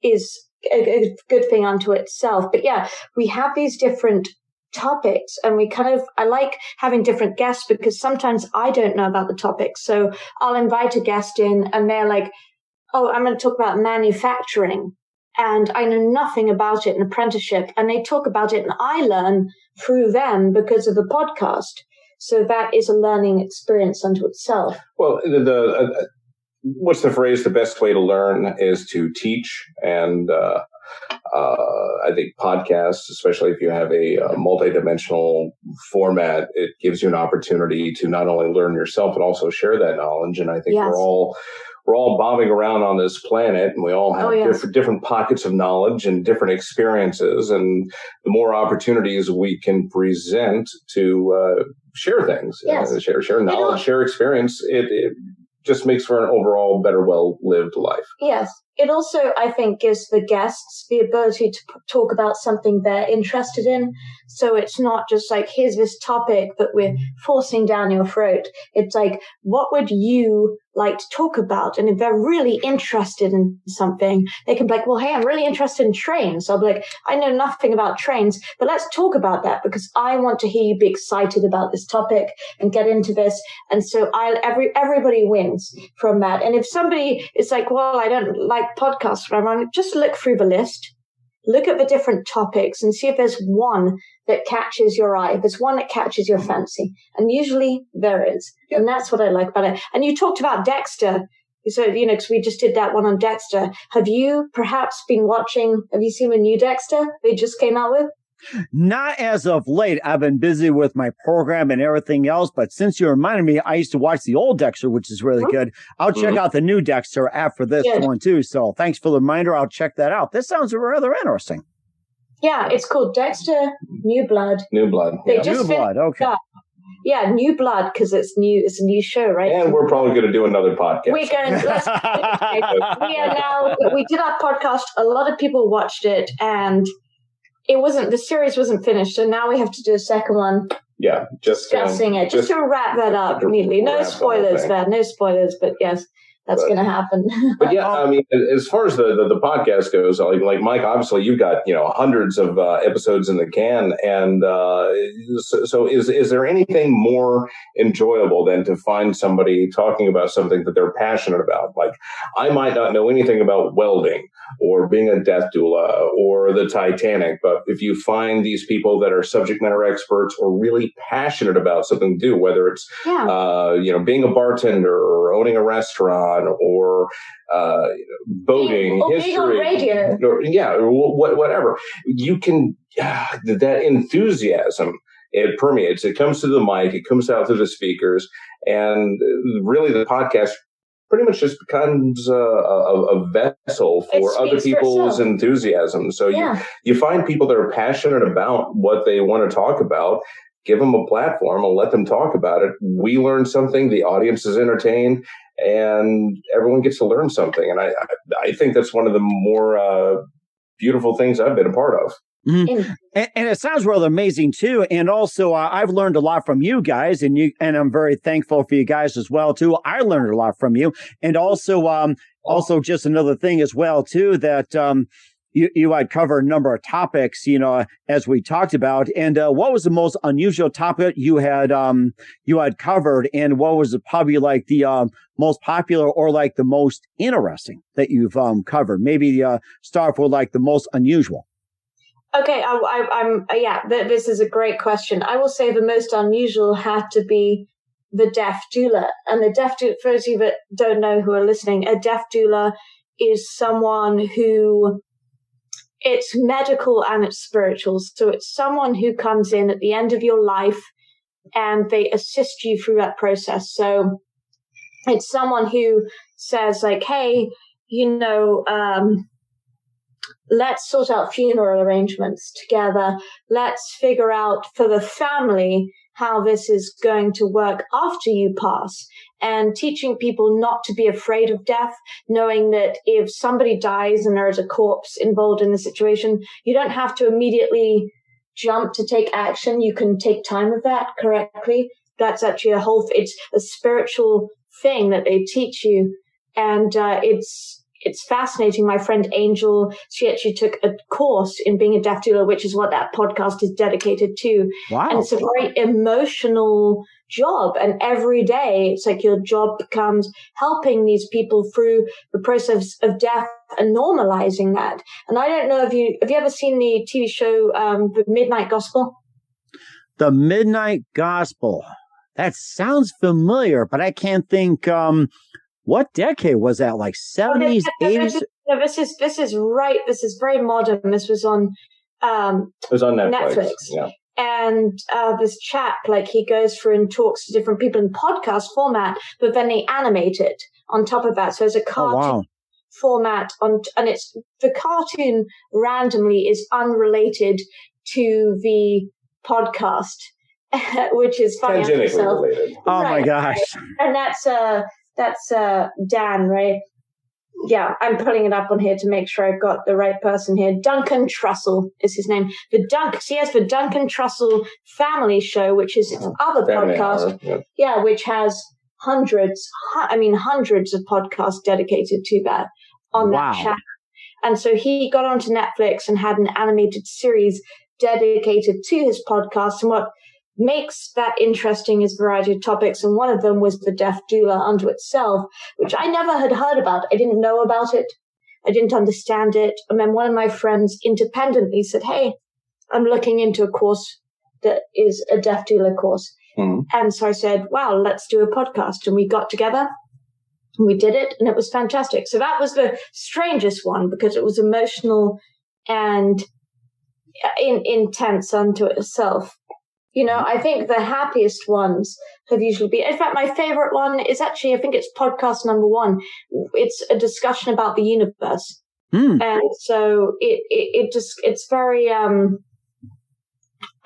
is a good thing unto itself. But yeah, we have these different topics, and I like having different guests because sometimes I don't know about the topic. So I'll invite a guest in and they're like, oh, I'm going to talk about manufacturing. And I know nothing about it in apprenticeship. And they talk about it and I learn through them because of the podcast. So that is a learning experience unto itself.
Well, what's the phrase? The best way to learn is to teach. And I think podcasts, especially if you have a multidimensional format, it gives you an opportunity to not only learn yourself, but also share that knowledge. And I think we're all bobbing around on this planet, and we all have different pockets of knowledge and different experiences. And the more opportunities we can present to share things, share knowledge, share experience, it just makes for an overall better, well-lived life.
Yes. It also, I think, gives the guests the ability to talk about something they're interested in. So it's not just like, here's this topic that we're forcing down your throat. It's like, what would you like to talk about? And if they're really interested in something, they can be like, well, hey, I'm really interested in trains. I'll be like, I know nothing about trains, but let's talk about that because I want to hear you be excited about this topic and get into this. And so everybody wins from that. And if somebody is like, well, I don't like podcasts, just look through the list, look at the different topics and see if there's one that catches your eye, if there's one that catches your fancy. And usually there is. Yeah. And that's what I like about it. And you talked about Dexter. So, because we just did that one on Dexter. Have you perhaps been watching, have you seen the new Dexter they just came out with?
Not as of late. I've been busy with my program and everything else. But since you reminded me, I used to watch the old Dexter, which is really good. I'll check out the new Dexter after this one, too. So thanks for the reminder. I'll check that out. This sounds rather interesting.
Yeah, it's called Dexter New Blood.
New Blood.
New Blood, okay.
Yeah, New Blood, because it's new. It's a new show, right?
And we're probably going to do another podcast.
We're going to. We did our podcast. A lot of people watched it, and the series wasn't finished, so now we have to do a second one.
Yeah, just
discussing it, just to wrap that up neatly. No spoilers there, no spoilers, but yes, that's going to happen.
But yeah, I mean, as far as the podcast goes, like Mike, obviously you've got, hundreds of episodes in the can. And so is there anything more enjoyable than to find somebody talking about something that they're passionate about? Like, I might not know anything about welding or being a death doula or the Titanic, but if you find these people that are subject matter experts or really passionate about something to do, whether it's, being a bartender or owning a restaurant or boating,
or
history,
being on radio,
or whatever, you can, that enthusiasm, it permeates. It comes to the mic. It comes out through the speakers. And really the podcast pretty much just becomes a vessel for other people's enthusiasm. So you find people that are passionate about what they want to talk about, give them a platform and let them talk about it. We learn something, the audience is entertained, and everyone gets to learn something. And I think that's one of the more beautiful things I've been a part of.
Mm-hmm. And it sounds rather amazing too. And also, I've learned a lot from you guys, and I'm very thankful for you guys as well too. I learned a lot from you, and also just another thing as well too that you had covered a number of topics, as we talked about. And what was the most unusual topic you had covered, and what was probably like the most popular or like the most interesting that you've covered? Maybe start with like the most unusual.
Okay, this is a great question. I will say the most unusual had to be the death doula. And the death doula, for those of you that don't know who are listening, a death doula is someone who, it's medical and it's spiritual. So it's someone who comes in at the end of your life and they assist you through that process. So it's someone who says like, hey, let's sort out funeral arrangements together. Let's figure out for the family how this is going to work after you pass, and teaching people not to be afraid of death, knowing that if somebody dies and there is a corpse involved in the situation, you don't have to immediately jump to take action. You can take time with that correctly. That's actually it's a spiritual thing that they teach you. And it's fascinating. My friend Angel, she actually took a course in being a death doula, which is what that podcast is dedicated to. Wow. And it's a very emotional job. And every day, it's like your job becomes helping these people through the process of death and normalizing that. And I don't know if have you ever seen the TV show, The Midnight Gospel?
The Midnight Gospel. That sounds familiar, but I can't think, what decade was that? Like 70s, 80s?
No, this is right. This is very modern. This was on,
it was on Netflix. Yeah.
And this chap, like, he goes through and talks to different people in podcast format, but then they animate it on top of that. So it's a cartoon format and it's the cartoon randomly is unrelated to the podcast, which is funny.
Tangentially related.
Oh my gosh!
And that's Dan, right? Yeah, I'm pulling it up on here to make sure I've got the right person here. Duncan Trussell is his name. The Duncan Trussell Family Show, which is its other podcast. Yeah, which has hundreds of podcasts dedicated to that on that channel. And so he got onto Netflix and had an animated series dedicated to his podcast. And what makes that interesting is a variety of topics. And one of them was the death doula unto itself, which I never had heard about. I didn't know about it. I didn't understand it. And then one of my friends independently said, hey, I'm looking into a course that is a death doula course. Mm-hmm. And so I said, wow, let's do a podcast. And we got together and we did it, and it was fantastic. So that was the strangest one because it was emotional and intense unto itself. I think the happiest ones have usually been, in fact, my favorite one is actually, I think it's podcast number 1. It's a discussion about the universe. And so it's very, I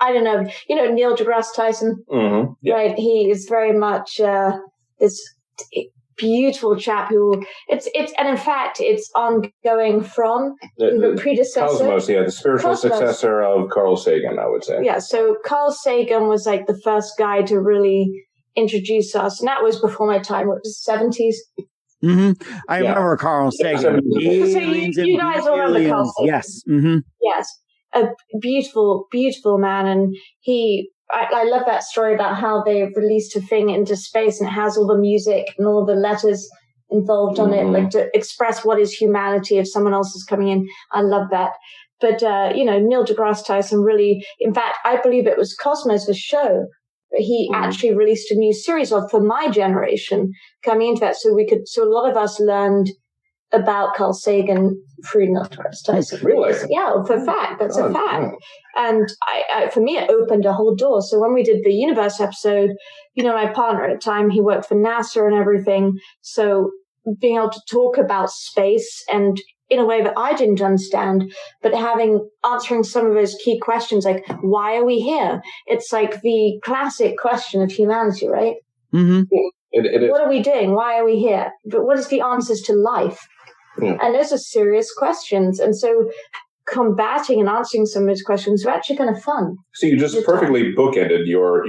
don't know, Neil deGrasse Tyson, right? He is very much, this beautiful chap who and in fact it's ongoing from the predecessor
Cosmos, the spiritual successor of Carl Sagan, I would say.
Yeah, so Carl Sagan was like the first guy to really introduce us, and that was before my time. What was 70s?
Mm-hmm. I remember Carl saying,
so you guys remember Carl Sagan?
Yes. Mm-hmm.
Yes. A beautiful, beautiful man. And I love that story about how they released a thing into space and it has all the music and all the letters involved on it, like to express what is humanity if someone else is coming in. I love that. But, Neil deGrasse Tyson really, in fact, I believe it was Cosmos, the show, that he actually released a new series of for my generation coming into that. So a lot of us learned about Carl Sagan through Neil deGrasse Tyson.
Really?
Yeah, for a fact. That's a fact. Yeah. And for me, it opened a whole door. So when we did the Universe episode, my partner at the time, he worked for NASA and everything. So being able to talk about space and in a way that I didn't understand, but answering some of those key questions, like, why are we here? It's like the classic question of humanity, right?
Mm-hmm.
It is.
What are we doing? Why are we here? But what is the answers to life? Yeah. And those are serious questions. And so combating and answering some of those questions are actually kind of fun.
So you just perfectly bookended your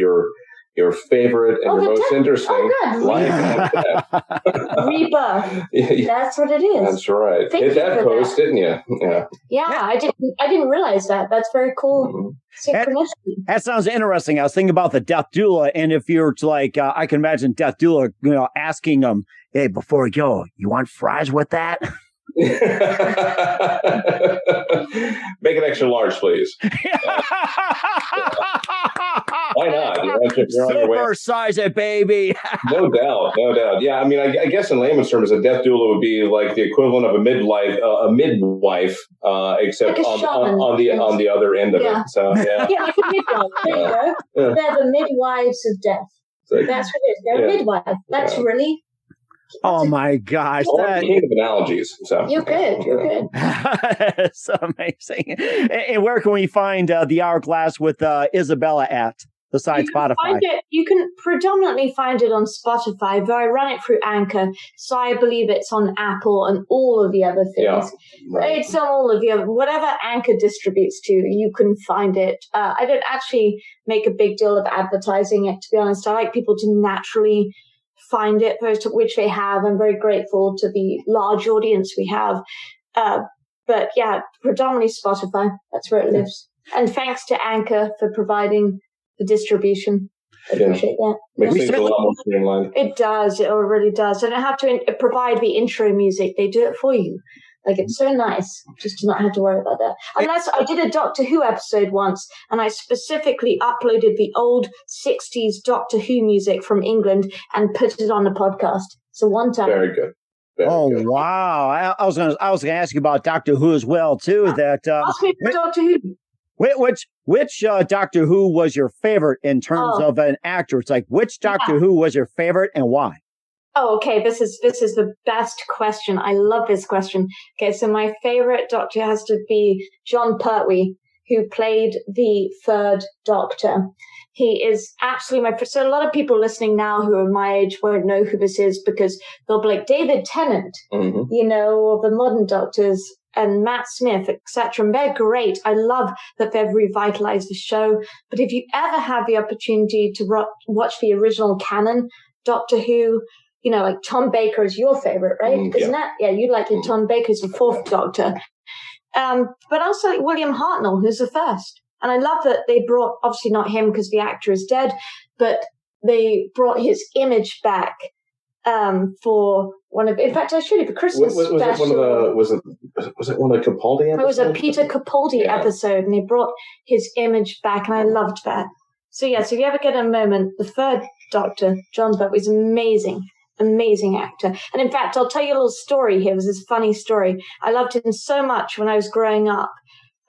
favorite and your most interesting life and death.
Rebirth. That's what it is.
That's right. Hit that post, didn't you?
Yeah. I didn't realize that. That's very cool.
That sounds interesting. I was thinking about the Death Doula, and if you're like, I can imagine Death Doula, asking them, "Hey, before we go, you want fries with that?"
Make it extra large, please. Why not?
Super size it, baby.
No doubt. Yeah, I mean, I guess in layman's terms, a death doula would be like the equivalent of a midwife, except
like
on the other end of it. So yeah,
like a midwife. There you go. Yeah. They're the midwives of death. That's what it is. They're a midwife. That's really.
Oh my gosh!
I'm king of analogies. So
You're good.
It's amazing. And where can we find the Hourglass with Isibella at? Besides Spotify,
you can predominantly find it on Spotify, though I run it through Anchor, so I believe it's on Apple and all of the other things. Yeah, right. It's on all of the other, whatever Anchor distributes to, you can find it. I don't actually make a big deal of advertising it, to be honest. I like people to naturally find it, which they have. I'm very grateful to the large audience we have. But yeah, predominantly Spotify. That's where it lives. And thanks to Anchor for providing the distribution. I appreciate that.
Makes things a lot more streamlined.
It does. It really does. I don't have to provide the intro music. They do it for you. Like, it's so nice just to not have to worry about that. Unless I did a Doctor Who episode once, and I specifically uploaded the old 60s Doctor Who music from England and put it on the podcast. So one time.
Very good. Good.
Wow. I was gonna ask you about Doctor Who as well, too.
Ask me for Doctor Who.
Which Doctor Who was your favorite in terms of an actor? It's like, which Doctor Who was your favorite and why?
Oh, okay. This is the best question. I love this question. Okay, so my favorite Doctor has to be John Pertwee, who played the third Doctor. He is absolutely my. So a lot of people listening now who are my age won't know who this is because they'll be like David Tennant, or the modern Doctors. And Matt Smith, etc. And they're great. I love that they've revitalized the show. But if you ever have the opportunity to watch the original canon Doctor Who, like Tom Baker is your favorite, right? Isn't that? Yeah, you like it. Tom Baker's the fourth Doctor. But also like William Hartnell, who's the first. And I love that they brought, obviously not him because the actor is dead, but they brought his image back for one of, in fact, I showed you the Christmas special.
Was it one of the Capaldi episodes?
It was a Peter Capaldi episode, and they brought his image back, and I loved that. So if you ever get a moment, the third Doctor, John Pertwee, is amazing actor. And in fact, I'll tell you a little story here. It was this funny story. I loved him so much when I was growing up.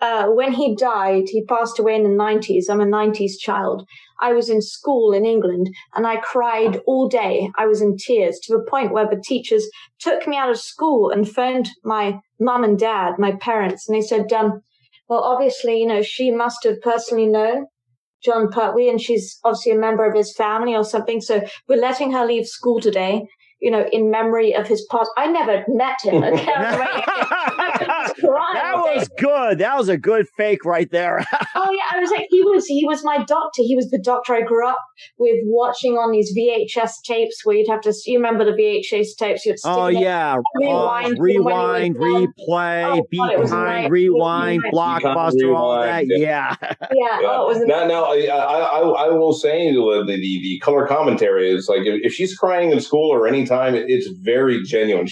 When he died, he passed away in the 90s. I'm a 90s child. I was in school in England and I cried all day. I was in tears to the point where the teachers took me out of school and phoned my mum and dad, my parents. And they said, well, obviously, she must have personally known John Pertwee and she's obviously a member of his family or something. So we're letting her leave school today, in memory of his past. I never met him. Okay? crying.
That was good. That was a good fake right there.
Oh yeah, I was like, he was my doctor. He was the doctor I grew up with, watching on these VHS tapes where you'd have to. You remember the VHS tapes? You'd stick
rewind, replay, be kind, rewind, blockbuster, all that. Yeah.
Oh, it was
now I will say the color commentary is like, if she's crying in school or anytime, it's very genuine.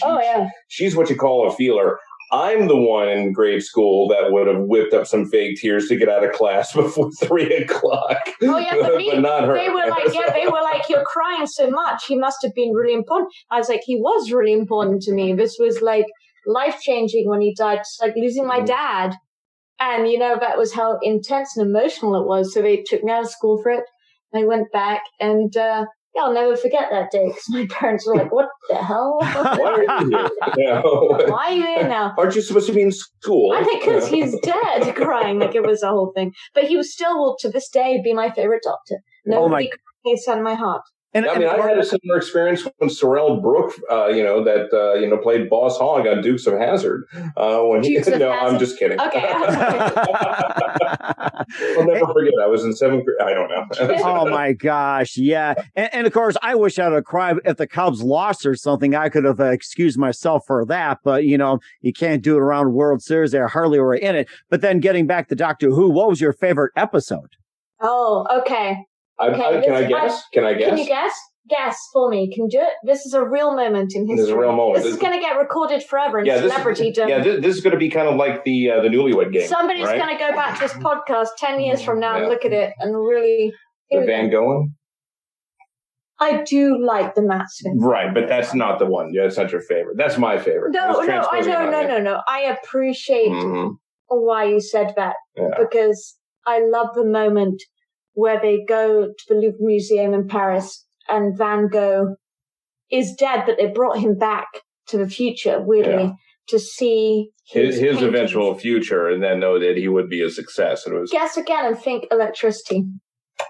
She's what you call a feeler. I'm the one in grade school that would have whipped up some fake tears to get out of class before 3:00.
Oh yeah,
but not her.
They were like, you're crying so much. He must have been really important. I was like, he was really important to me. This was like life changing when he died. Just like losing my dad, and that was how intense and emotional it was. So they took me out of school for it. I went back, and I'll never forget that day, because my parents were like, what the hell?
Why are you here?
Why are you here now?
Aren't you supposed to be in school?
I think because he's dead, crying. Like, it was a whole thing. But he was still, to this day, be my favorite doctor. Nobody could place on my heart.
I had a similar experience when Sorrel Brooke, played Boss Hogg on Dukes of Hazzard. I'm just kidding.
Okay.
I'll never forget. I was in 7th grade. I don't know.
Oh my gosh, yeah. And of course, I wish I'd have cried if the Cubs lost or something. I could have excused myself for that, but you can't do it around World Series. They hardly were in it. But then getting back to Doctor Who, what was your favorite episode?
Oh, okay.
Can I guess?
Can you guess? Guess for me. Can you do it? This is a real moment in history.
This is a real moment.
This is going to get recorded forever in celebrity terms.
This is going to be kind of like the Newlywed Game.
Somebody's going to go back to this podcast 10 years from now and look at it and really...
The Van Gogh?
I do like the Matt Smith.
Right, but that's not the one. Yeah, it's not your favorite. That's my favorite.
No. I appreciate why you said that, because I love the moment where they go to the Louvre Museum in Paris and Van Gogh is dead, but they brought him back to the future, weirdly, to see his
eventual future, and then know that he would be a success.
Guess again and think electricity.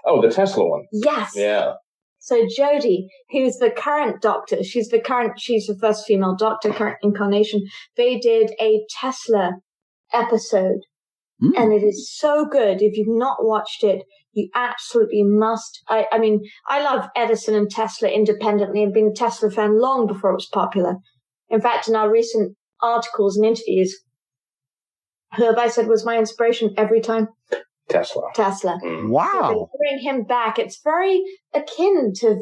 Oh, the Tesla one.
Yes.
Yeah.
So Jodie, who's the current doctor, she's the first female doctor, current incarnation. They did a Tesla episode, and it is so good. If you've not watched it, you absolutely must. I mean, I love Edison and Tesla independently. I've been a Tesla fan long before it was popular. In fact, in our recent articles and interviews, who have I said was my inspiration every time?
Tesla.
Wow.
So they bring him back. It's very akin to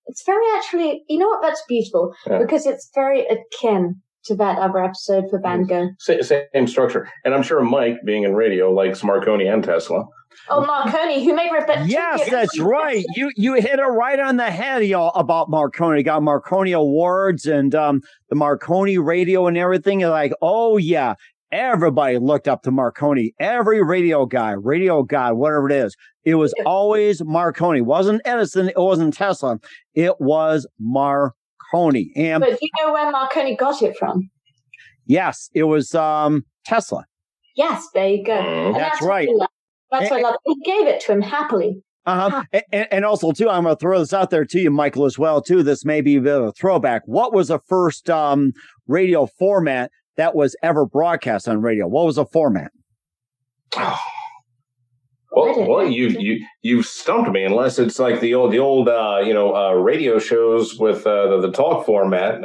it's very actually, you know what? That's beautiful because it's very akin to that other episode for Van Gogh.
Same structure. And I'm sure Mike, being in radio, likes Marconi and Tesla.
Oh, Marconi, who made Rebecca.
Yes, that's right. You hit it right on the head, y'all, about Marconi. Got Marconi Awards and the Marconi radio and everything. You're like, oh, yeah. Everybody looked up to Marconi. Every radio guy, radio god, whatever it is. It was always Marconi. It wasn't Edison. It wasn't Tesla. It was Marconi. And
but do you know where Marconi got it from?
Yes, it was Tesla.
Yes, there you go. And
that's right.
That's what I love. He gave it to him happily.
And also, too, I'm going to throw this out there to you, Michael, as well, too. This may be a bit of a throwback. What was the first radio format that was ever broadcast on radio? What was the format?
Well, you stumped me. Unless it's like the old radio shows with the talk format.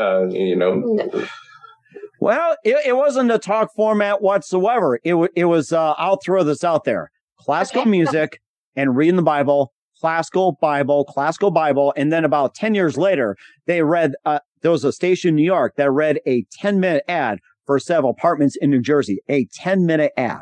Well, it wasn't a talk format whatsoever. It was. I'll throw this out there: classical music and reading the Bible. Classical Bible, and then about 10 years later, they read. There was a station in New York that read a 10-minute ad for a set of apartments in New Jersey. A 10-minute ad.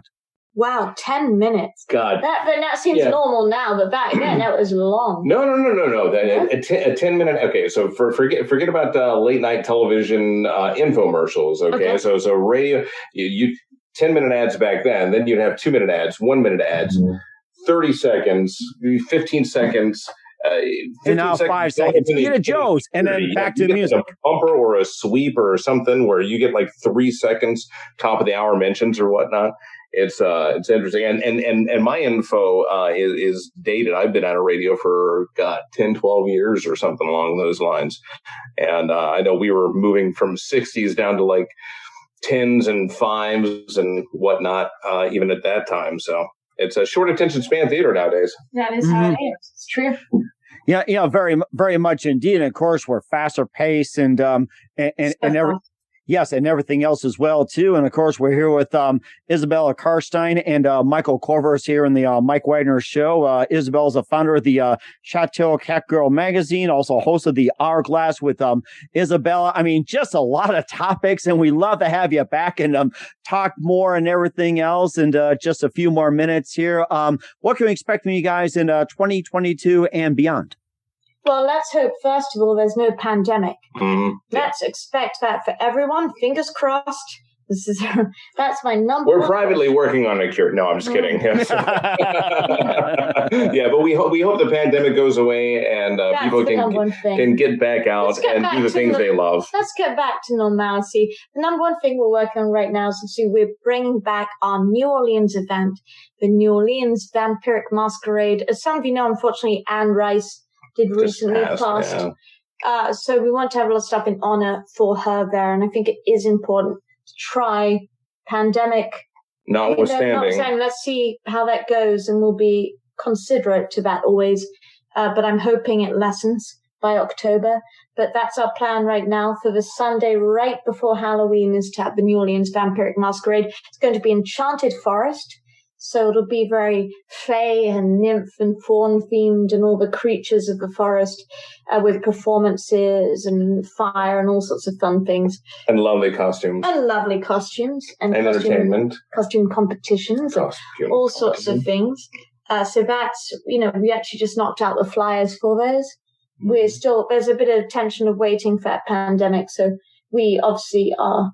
Wow, 10 minutes. God. That seems normal now, but back then that was long. No. A 10-minute. Okay, so forget about late night television infomercials. Okay, so radio, you 10-minute ads back then. Then you'd have 2-minute ads, 1-minute ads, 30 seconds, 15 seconds. And now 5 seconds. Get a Joe's, and then back to the music. A bumper or a sweep or something where you get like 3 seconds, top of the hour mentions or whatnot. It's interesting, and my info is dated. I've been out of radio for 10, 12 years or something along those lines, and I know we were moving from 60s down to like tens and fives and whatnot, even at that time. So it's a short attention span theater nowadays.
That is how it is. It's true.
Yeah, very, very much indeed. And of course, we're faster paced and everything else as well too. And of course, we're here with isibellakarnstein and Michael Corvus here in the Mike Wagner Show. Isibella is a founder of the Chateau-Cat magazine, also host of the Hourglass with Isibella. I mean, just a lot of topics, and we love to have you back and talk more and everything else. And just a few more minutes here. What can we expect from you guys in 2022 and beyond?
Well, let's hope, first of all, there's no pandemic.
Mm-hmm.
Let's expect that for everyone. Fingers crossed. That's my number
We're
one.
privately working on a cure. No, I'm just kidding. Yeah, but we hope the pandemic goes away and people can get back out and do the things they love.
Let's get back to normalcy. The number one thing we're working on right now is we're bringing back our New Orleans event, the New Orleans Vampiric Masquerade. As some of you know, unfortunately, Anne Rice did recently pass. Yeah. So we want to have a lot of stuff in honor for her there. And I think it is important to try, pandemic notwithstanding. Let's see how that goes. And we'll be considerate to that always. But I'm hoping it lessens by October. But that's our plan right now for the Sunday right before Halloween is to have the New Orleans Vampiric Masquerade. It's going to be Enchanted Forest. So it'll be very fae and nymph and fawn themed and all the creatures of the forest with performances and fire and all sorts of fun things.
And lovely costumes.
And
entertainment.
Costume competitions. All sorts of things. So that's, we actually just knocked out the flyers for those. There's a bit of tension of waiting for that pandemic. So we obviously are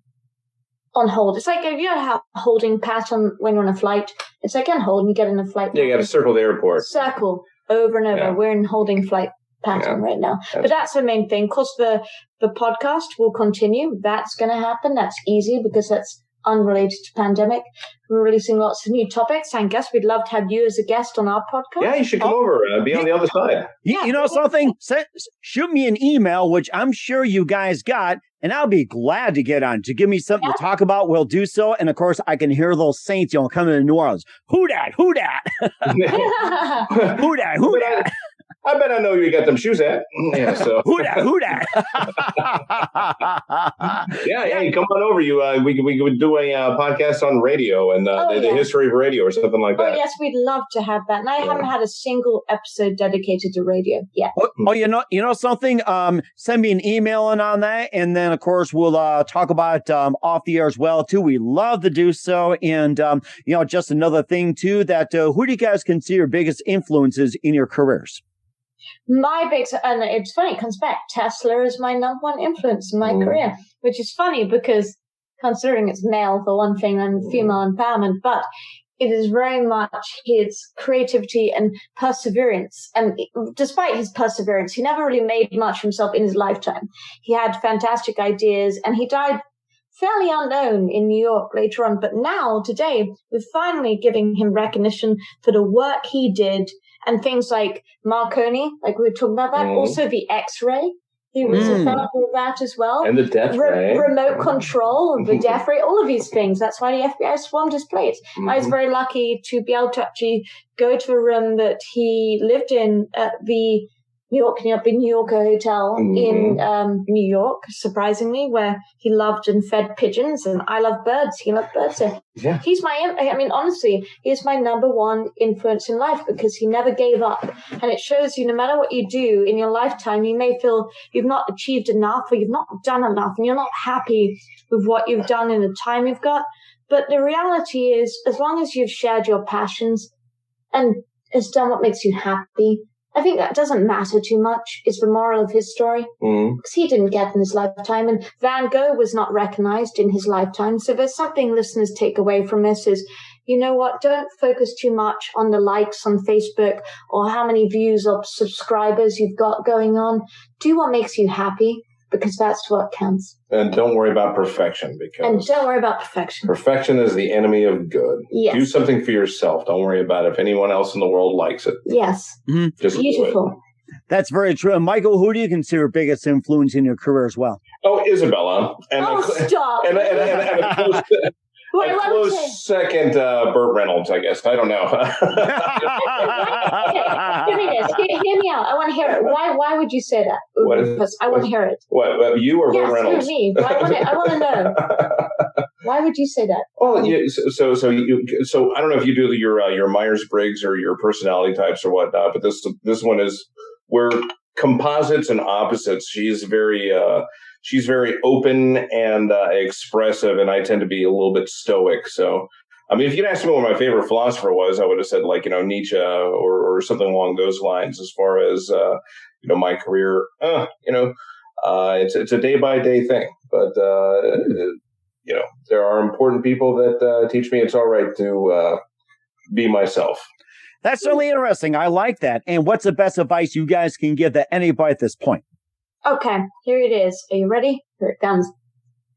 on hold. It's like if you have a holding pattern when you're on a flight. It's like on hold and you get in a flight.
Yeah, you got to circle the airport.
Circle over and over. Yeah. We're in holding flight pattern right now. But that's the main thing. Of course, the podcast will continue. That's going to happen. That's easy because that's unrelated to pandemic. We're releasing lots of new topics. I guess we'd love to have you as a guest on our podcast.
Yeah, you should come over and be on the other side.
You know something? Shoot me an email, which I'm sure you guys got, and I'll be glad to get on. To give me something to talk about, we'll do so. And, of course, I can hear those Saints, coming to New Orleans. Who dat? Who dat? Who dat? Who dat?
I bet I know where you got them shoes at. Yeah, so.
Who dat?
Yeah, come on over. We could do a podcast on radio and the history of radio or something like that.
Oh, yes, we'd love to have that. And I haven't had a single episode dedicated to radio yet.
Oh, you know something? Send me an email on that. And then, of course, we'll talk about off the air as well, too. We love to do so. And, just another thing, too, that who do you guys consider your biggest influences in your careers?
And it's funny, it comes back. Tesla is my number one influence in my career, which is funny because considering it's male for one thing and female empowerment, but it is very much his creativity and perseverance. And despite his perseverance, he never really made much of himself in his lifetime. He had fantastic ideas and he died fairly unknown in New York later on. But now, today, we're finally giving him recognition for the work he did and things like Marconi, like we were talking about that. Also the X-ray. He was a fan of that as well.
And the death ray.
Remote control, the death ray, all of these things. That's why the FBI swarmed his place. I was very lucky to be able to actually go to a room that he lived in at the New York Hotel in New York, surprisingly, where he loved and fed pigeons, and I love birds. He loved birds. So he's honestly, he's my number one influence in life because he never gave up. And it shows you no matter what you do in your lifetime, you may feel you've not achieved enough or you've not done enough and you're not happy with what you've done in the time you've got. But the reality is, as long as you've shared your passions and has done what makes you happy, I think that doesn't matter too much, is the moral of his story. Because he didn't get in his lifetime, and Van Gogh was not recognized in his lifetime. So there's something listeners take away from this is, you know what, don't focus too much on the likes on Facebook or how many views or subscribers you've got going on. Do what makes you happy, because that's what counts.
And don't worry about perfection.
Perfection
is the enemy of good.
Yes.
Do something for yourself. Don't worry about if anyone else in the world likes it.
Yes.
Just
beautiful.
That's very true. And Michael, who do you consider biggest influence in your career as well?
Oh, Isibella. And
stop.
And a close second, Burt Reynolds, I guess. I don't know.
Give me this. Hear me out. I want to hear it. Why would you say that? I want to hear it.
What, you or Burt Reynolds?
Me. I want to know. Why would you say that?
Well, so I don't know if you do your Myers-Briggs or your personality types or whatnot, but this one is, we're composites and opposites. She's very open and expressive, and I tend to be a little bit stoic. So, I mean, if you'd asked me what my favorite philosopher was, I would have said Nietzsche or something along those lines. As far as my career, it's a day by day thing. But there are important people that teach me it's all right to be myself.
That's certainly interesting. I like that. And what's the best advice you guys can give to anybody at this point?
Okay, here it is. Are you ready? Here it comes.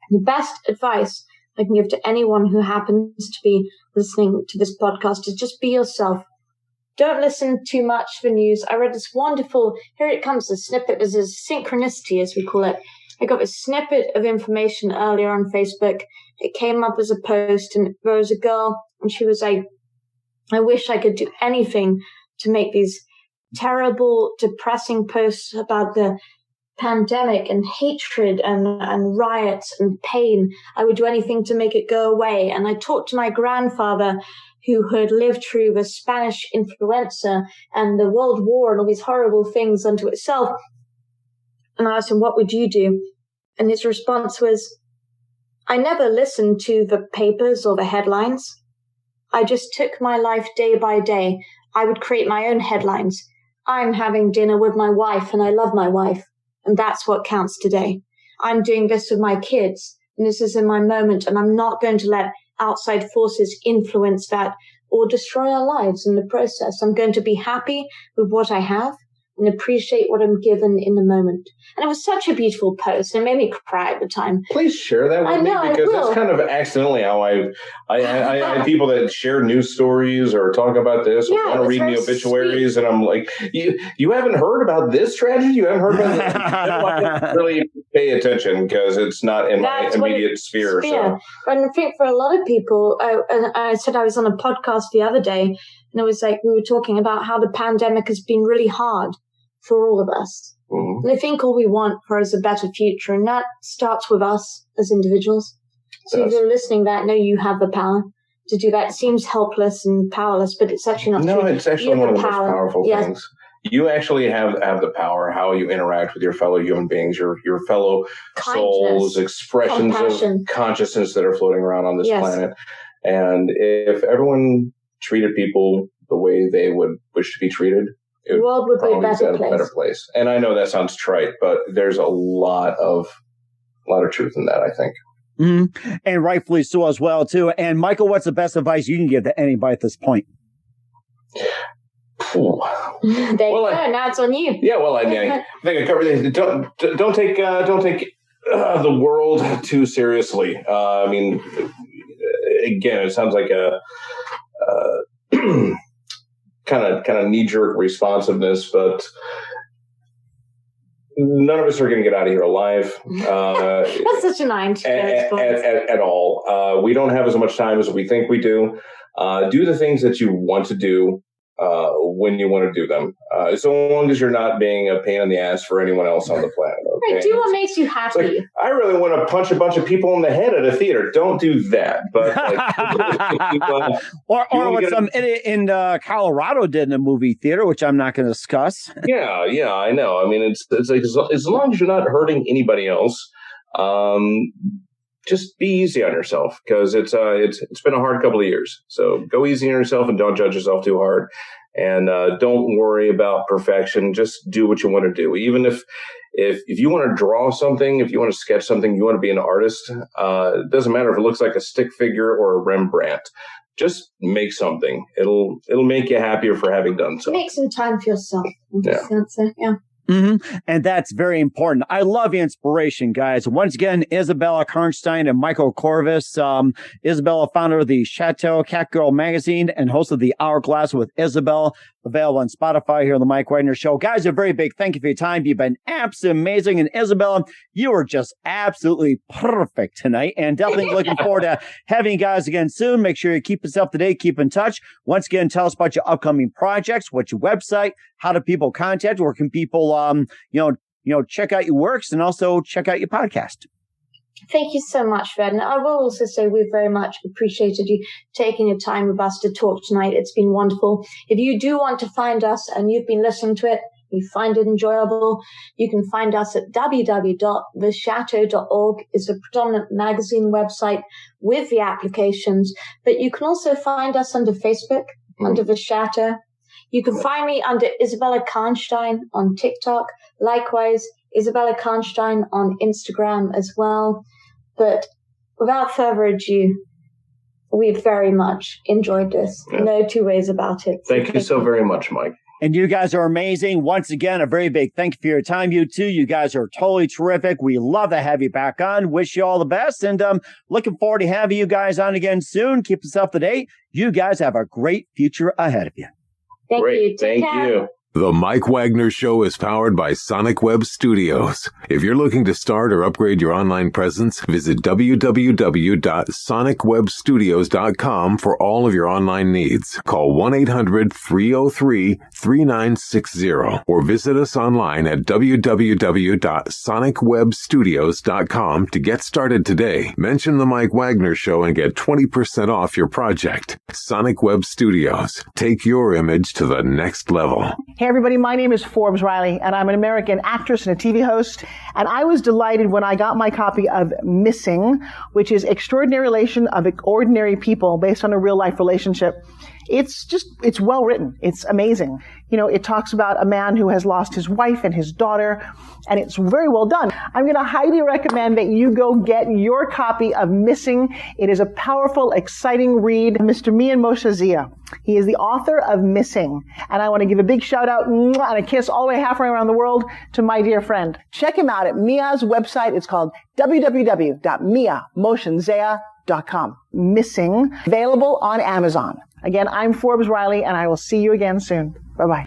The best advice I can give to anyone who happens to be listening to this podcast is just be yourself. Don't listen too much for news. I read this wonderful, here it comes, a snippet. There's a synchronicity, as we call it. I got a snippet of information earlier on Facebook. It came up as a post, and there was a girl, and she was like, I wish I could do anything to make these terrible, depressing posts about the pandemic and hatred and riots and pain. I would do anything to make it go away. And I talked to my grandfather, who had lived through the Spanish influenza and the World War and all these horrible things unto itself. And I asked him, what would you do? And his response was, I never listened to the papers or the headlines. I just took my life day by day. I would create my own headlines. I'm having dinner with my wife and I love my wife. And that's what counts today. I'm doing this with my kids, and this is in my moment, and I'm not going to let outside forces influence that or destroy our lives in the process. I'm going to be happy with what I have and appreciate what I'm given in the moment. And it was such a beautiful post. It made me cry at the time.
Please share that with me, because that's kind of accidentally how I have people that share news stories or talk about this or want to read me obituaries, sweet. And I'm like, you haven't heard about this tragedy? You haven't heard about this? I don't really pay attention because it's not in my immediate sphere. So.
And I think for a lot of people, I said I was on a podcast the other day, and it was like we were talking about how the pandemic has been really hard for all of us. Mm-hmm. And I think all we want for is a better future, and that starts with us as individuals. So if you're listening, that know you have the power to do that. It seems helpless and powerless, but it's actually not true.
No, it's actually one of the most powerful things. You actually have the power, how you interact with your fellow human beings, your fellow souls, expressions of consciousness that are floating around on this planet. And if everyone treated people the way they would wish to be treated, the world would be a better place. And I know that sounds trite, but there's a lot of truth in that, I think.
Mm-hmm. And rightfully so as well, too. And Michael, what's the best advice you can give to anybody at this point?
There you go. Now it's on you.
Yeah, well, I think I covered it. Don't take the world too seriously. I mean, again, it sounds like a kind of knee-jerk responsiveness, but none of us are going to get out of here alive.
That's such an
at all. We don't have as much time as we think we do. Do the things that you want to do when you want to do them, so long as you're not being a pain in the ass for anyone else on the planet. Okay?
Right, do what makes you happy.
Like, I really want to punch a bunch of people in the head at a theater. Don't do that. But
or what some idiot in Colorado did in a movie theater, which I'm not going to discuss.
Yeah, I know. I mean, it's like as long as you're not hurting anybody else, just be easy on yourself, because it's been a hard couple of years. So go easy on yourself and don't judge yourself too hard. And don't worry about perfection. Just do what you want to do. Even if you want to draw something, if you want to sketch something, you want to be an artist, it doesn't matter if it looks like a stick figure or a Rembrandt. Just make something. It'll make you happier for having done so.
Make some time for yourself.
Yeah.
Yeah.
And that's very important. I love inspiration, guys. Once again, Isibella Karnstein and Michael Corvus. Isibella, founder of the Chateau-Cat magazine and host of the Hourglass with Isibella, available on Spotify here on the Mike Wagner Show. Guys, a very big thank you for your time. You've been absolutely amazing. And Isibella, you were just absolutely perfect tonight. And definitely looking forward to having you guys again soon. Make sure you keep us up to date, keep in touch. Once again, tell us about your upcoming projects, what's your website, how do people contact, where can people, check out your works and also check out your podcast.
Thank you so much, Fred. And I will also say we've very much appreciated you taking your time with us to talk tonight. It's been wonderful. If you do want to find us and you've been listening to it, you find it enjoyable, you can find us at www.thechateau.org. It's a predominant magazine website with the applications. But you can also find us under Facebook, under The Chateau. You can find me under isibellakarnstein on TikTok. Likewise, isibellakarnstein on Instagram as well. But without further ado, we've very much enjoyed this. Yeah. No two ways about it.
Thank you so very much, Mike.
And you guys are amazing. Once again, a very big thank you for your time, you two. You guys are totally terrific. We love to have you back on. Wish you all the best. And looking forward to having you guys on again soon. Keep us up to date. You guys have a great future ahead of you.
Thank you.
Thank you.
The Mike Wagner Show is powered by Sonic Web Studios. If you're looking to start or upgrade your online presence, visit www.sonicwebstudios.com for all of your online needs. Call 1-800-303-3960 or visit us online at www.sonicwebstudios.com to get started today. Mention the Mike Wagner Show and get 20% off your project. Sonic Web Studios. Take your image to the next level.
Hey everybody, my name is Forbes Riley, and I'm an American actress and a TV host, and I was delighted when I got my copy of Missing, which is Extraordinary Relation of Ordinary People based on a real-life relationship. It's well written. It's amazing. You know, it talks about a man who has lost his wife and his daughter, and it's very well done. I'm going to highly recommend that you go get your copy of Missing. It is a powerful, exciting read. Mr. Mian Moshe Zia. He is the author of Missing. And I want to give a big shout out and a kiss all the way halfway around the world to my dear friend. Check him out at Mia's website. It's called www.miamoshenzea.com. Missing. Available on Amazon. Again, I'm Forbes Riley, and I will see you again soon. Bye-bye.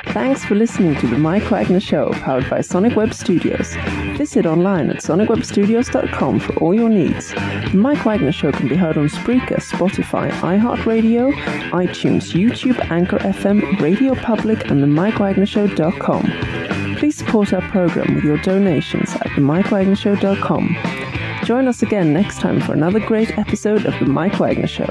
Thanks for listening to The Mike Wagner Show, powered by Sonic Web Studios. Visit online at sonicwebstudios.com for all your needs. The Mike Wagner Show can be heard on Spreaker, Spotify, iHeartRadio, iTunes, YouTube, Anchor FM, Radio Public, and themikewagnershow.com. Please support our program with your donations at themikewagnershow.com. Join us again next time for another great episode of The Mike Wagner Show.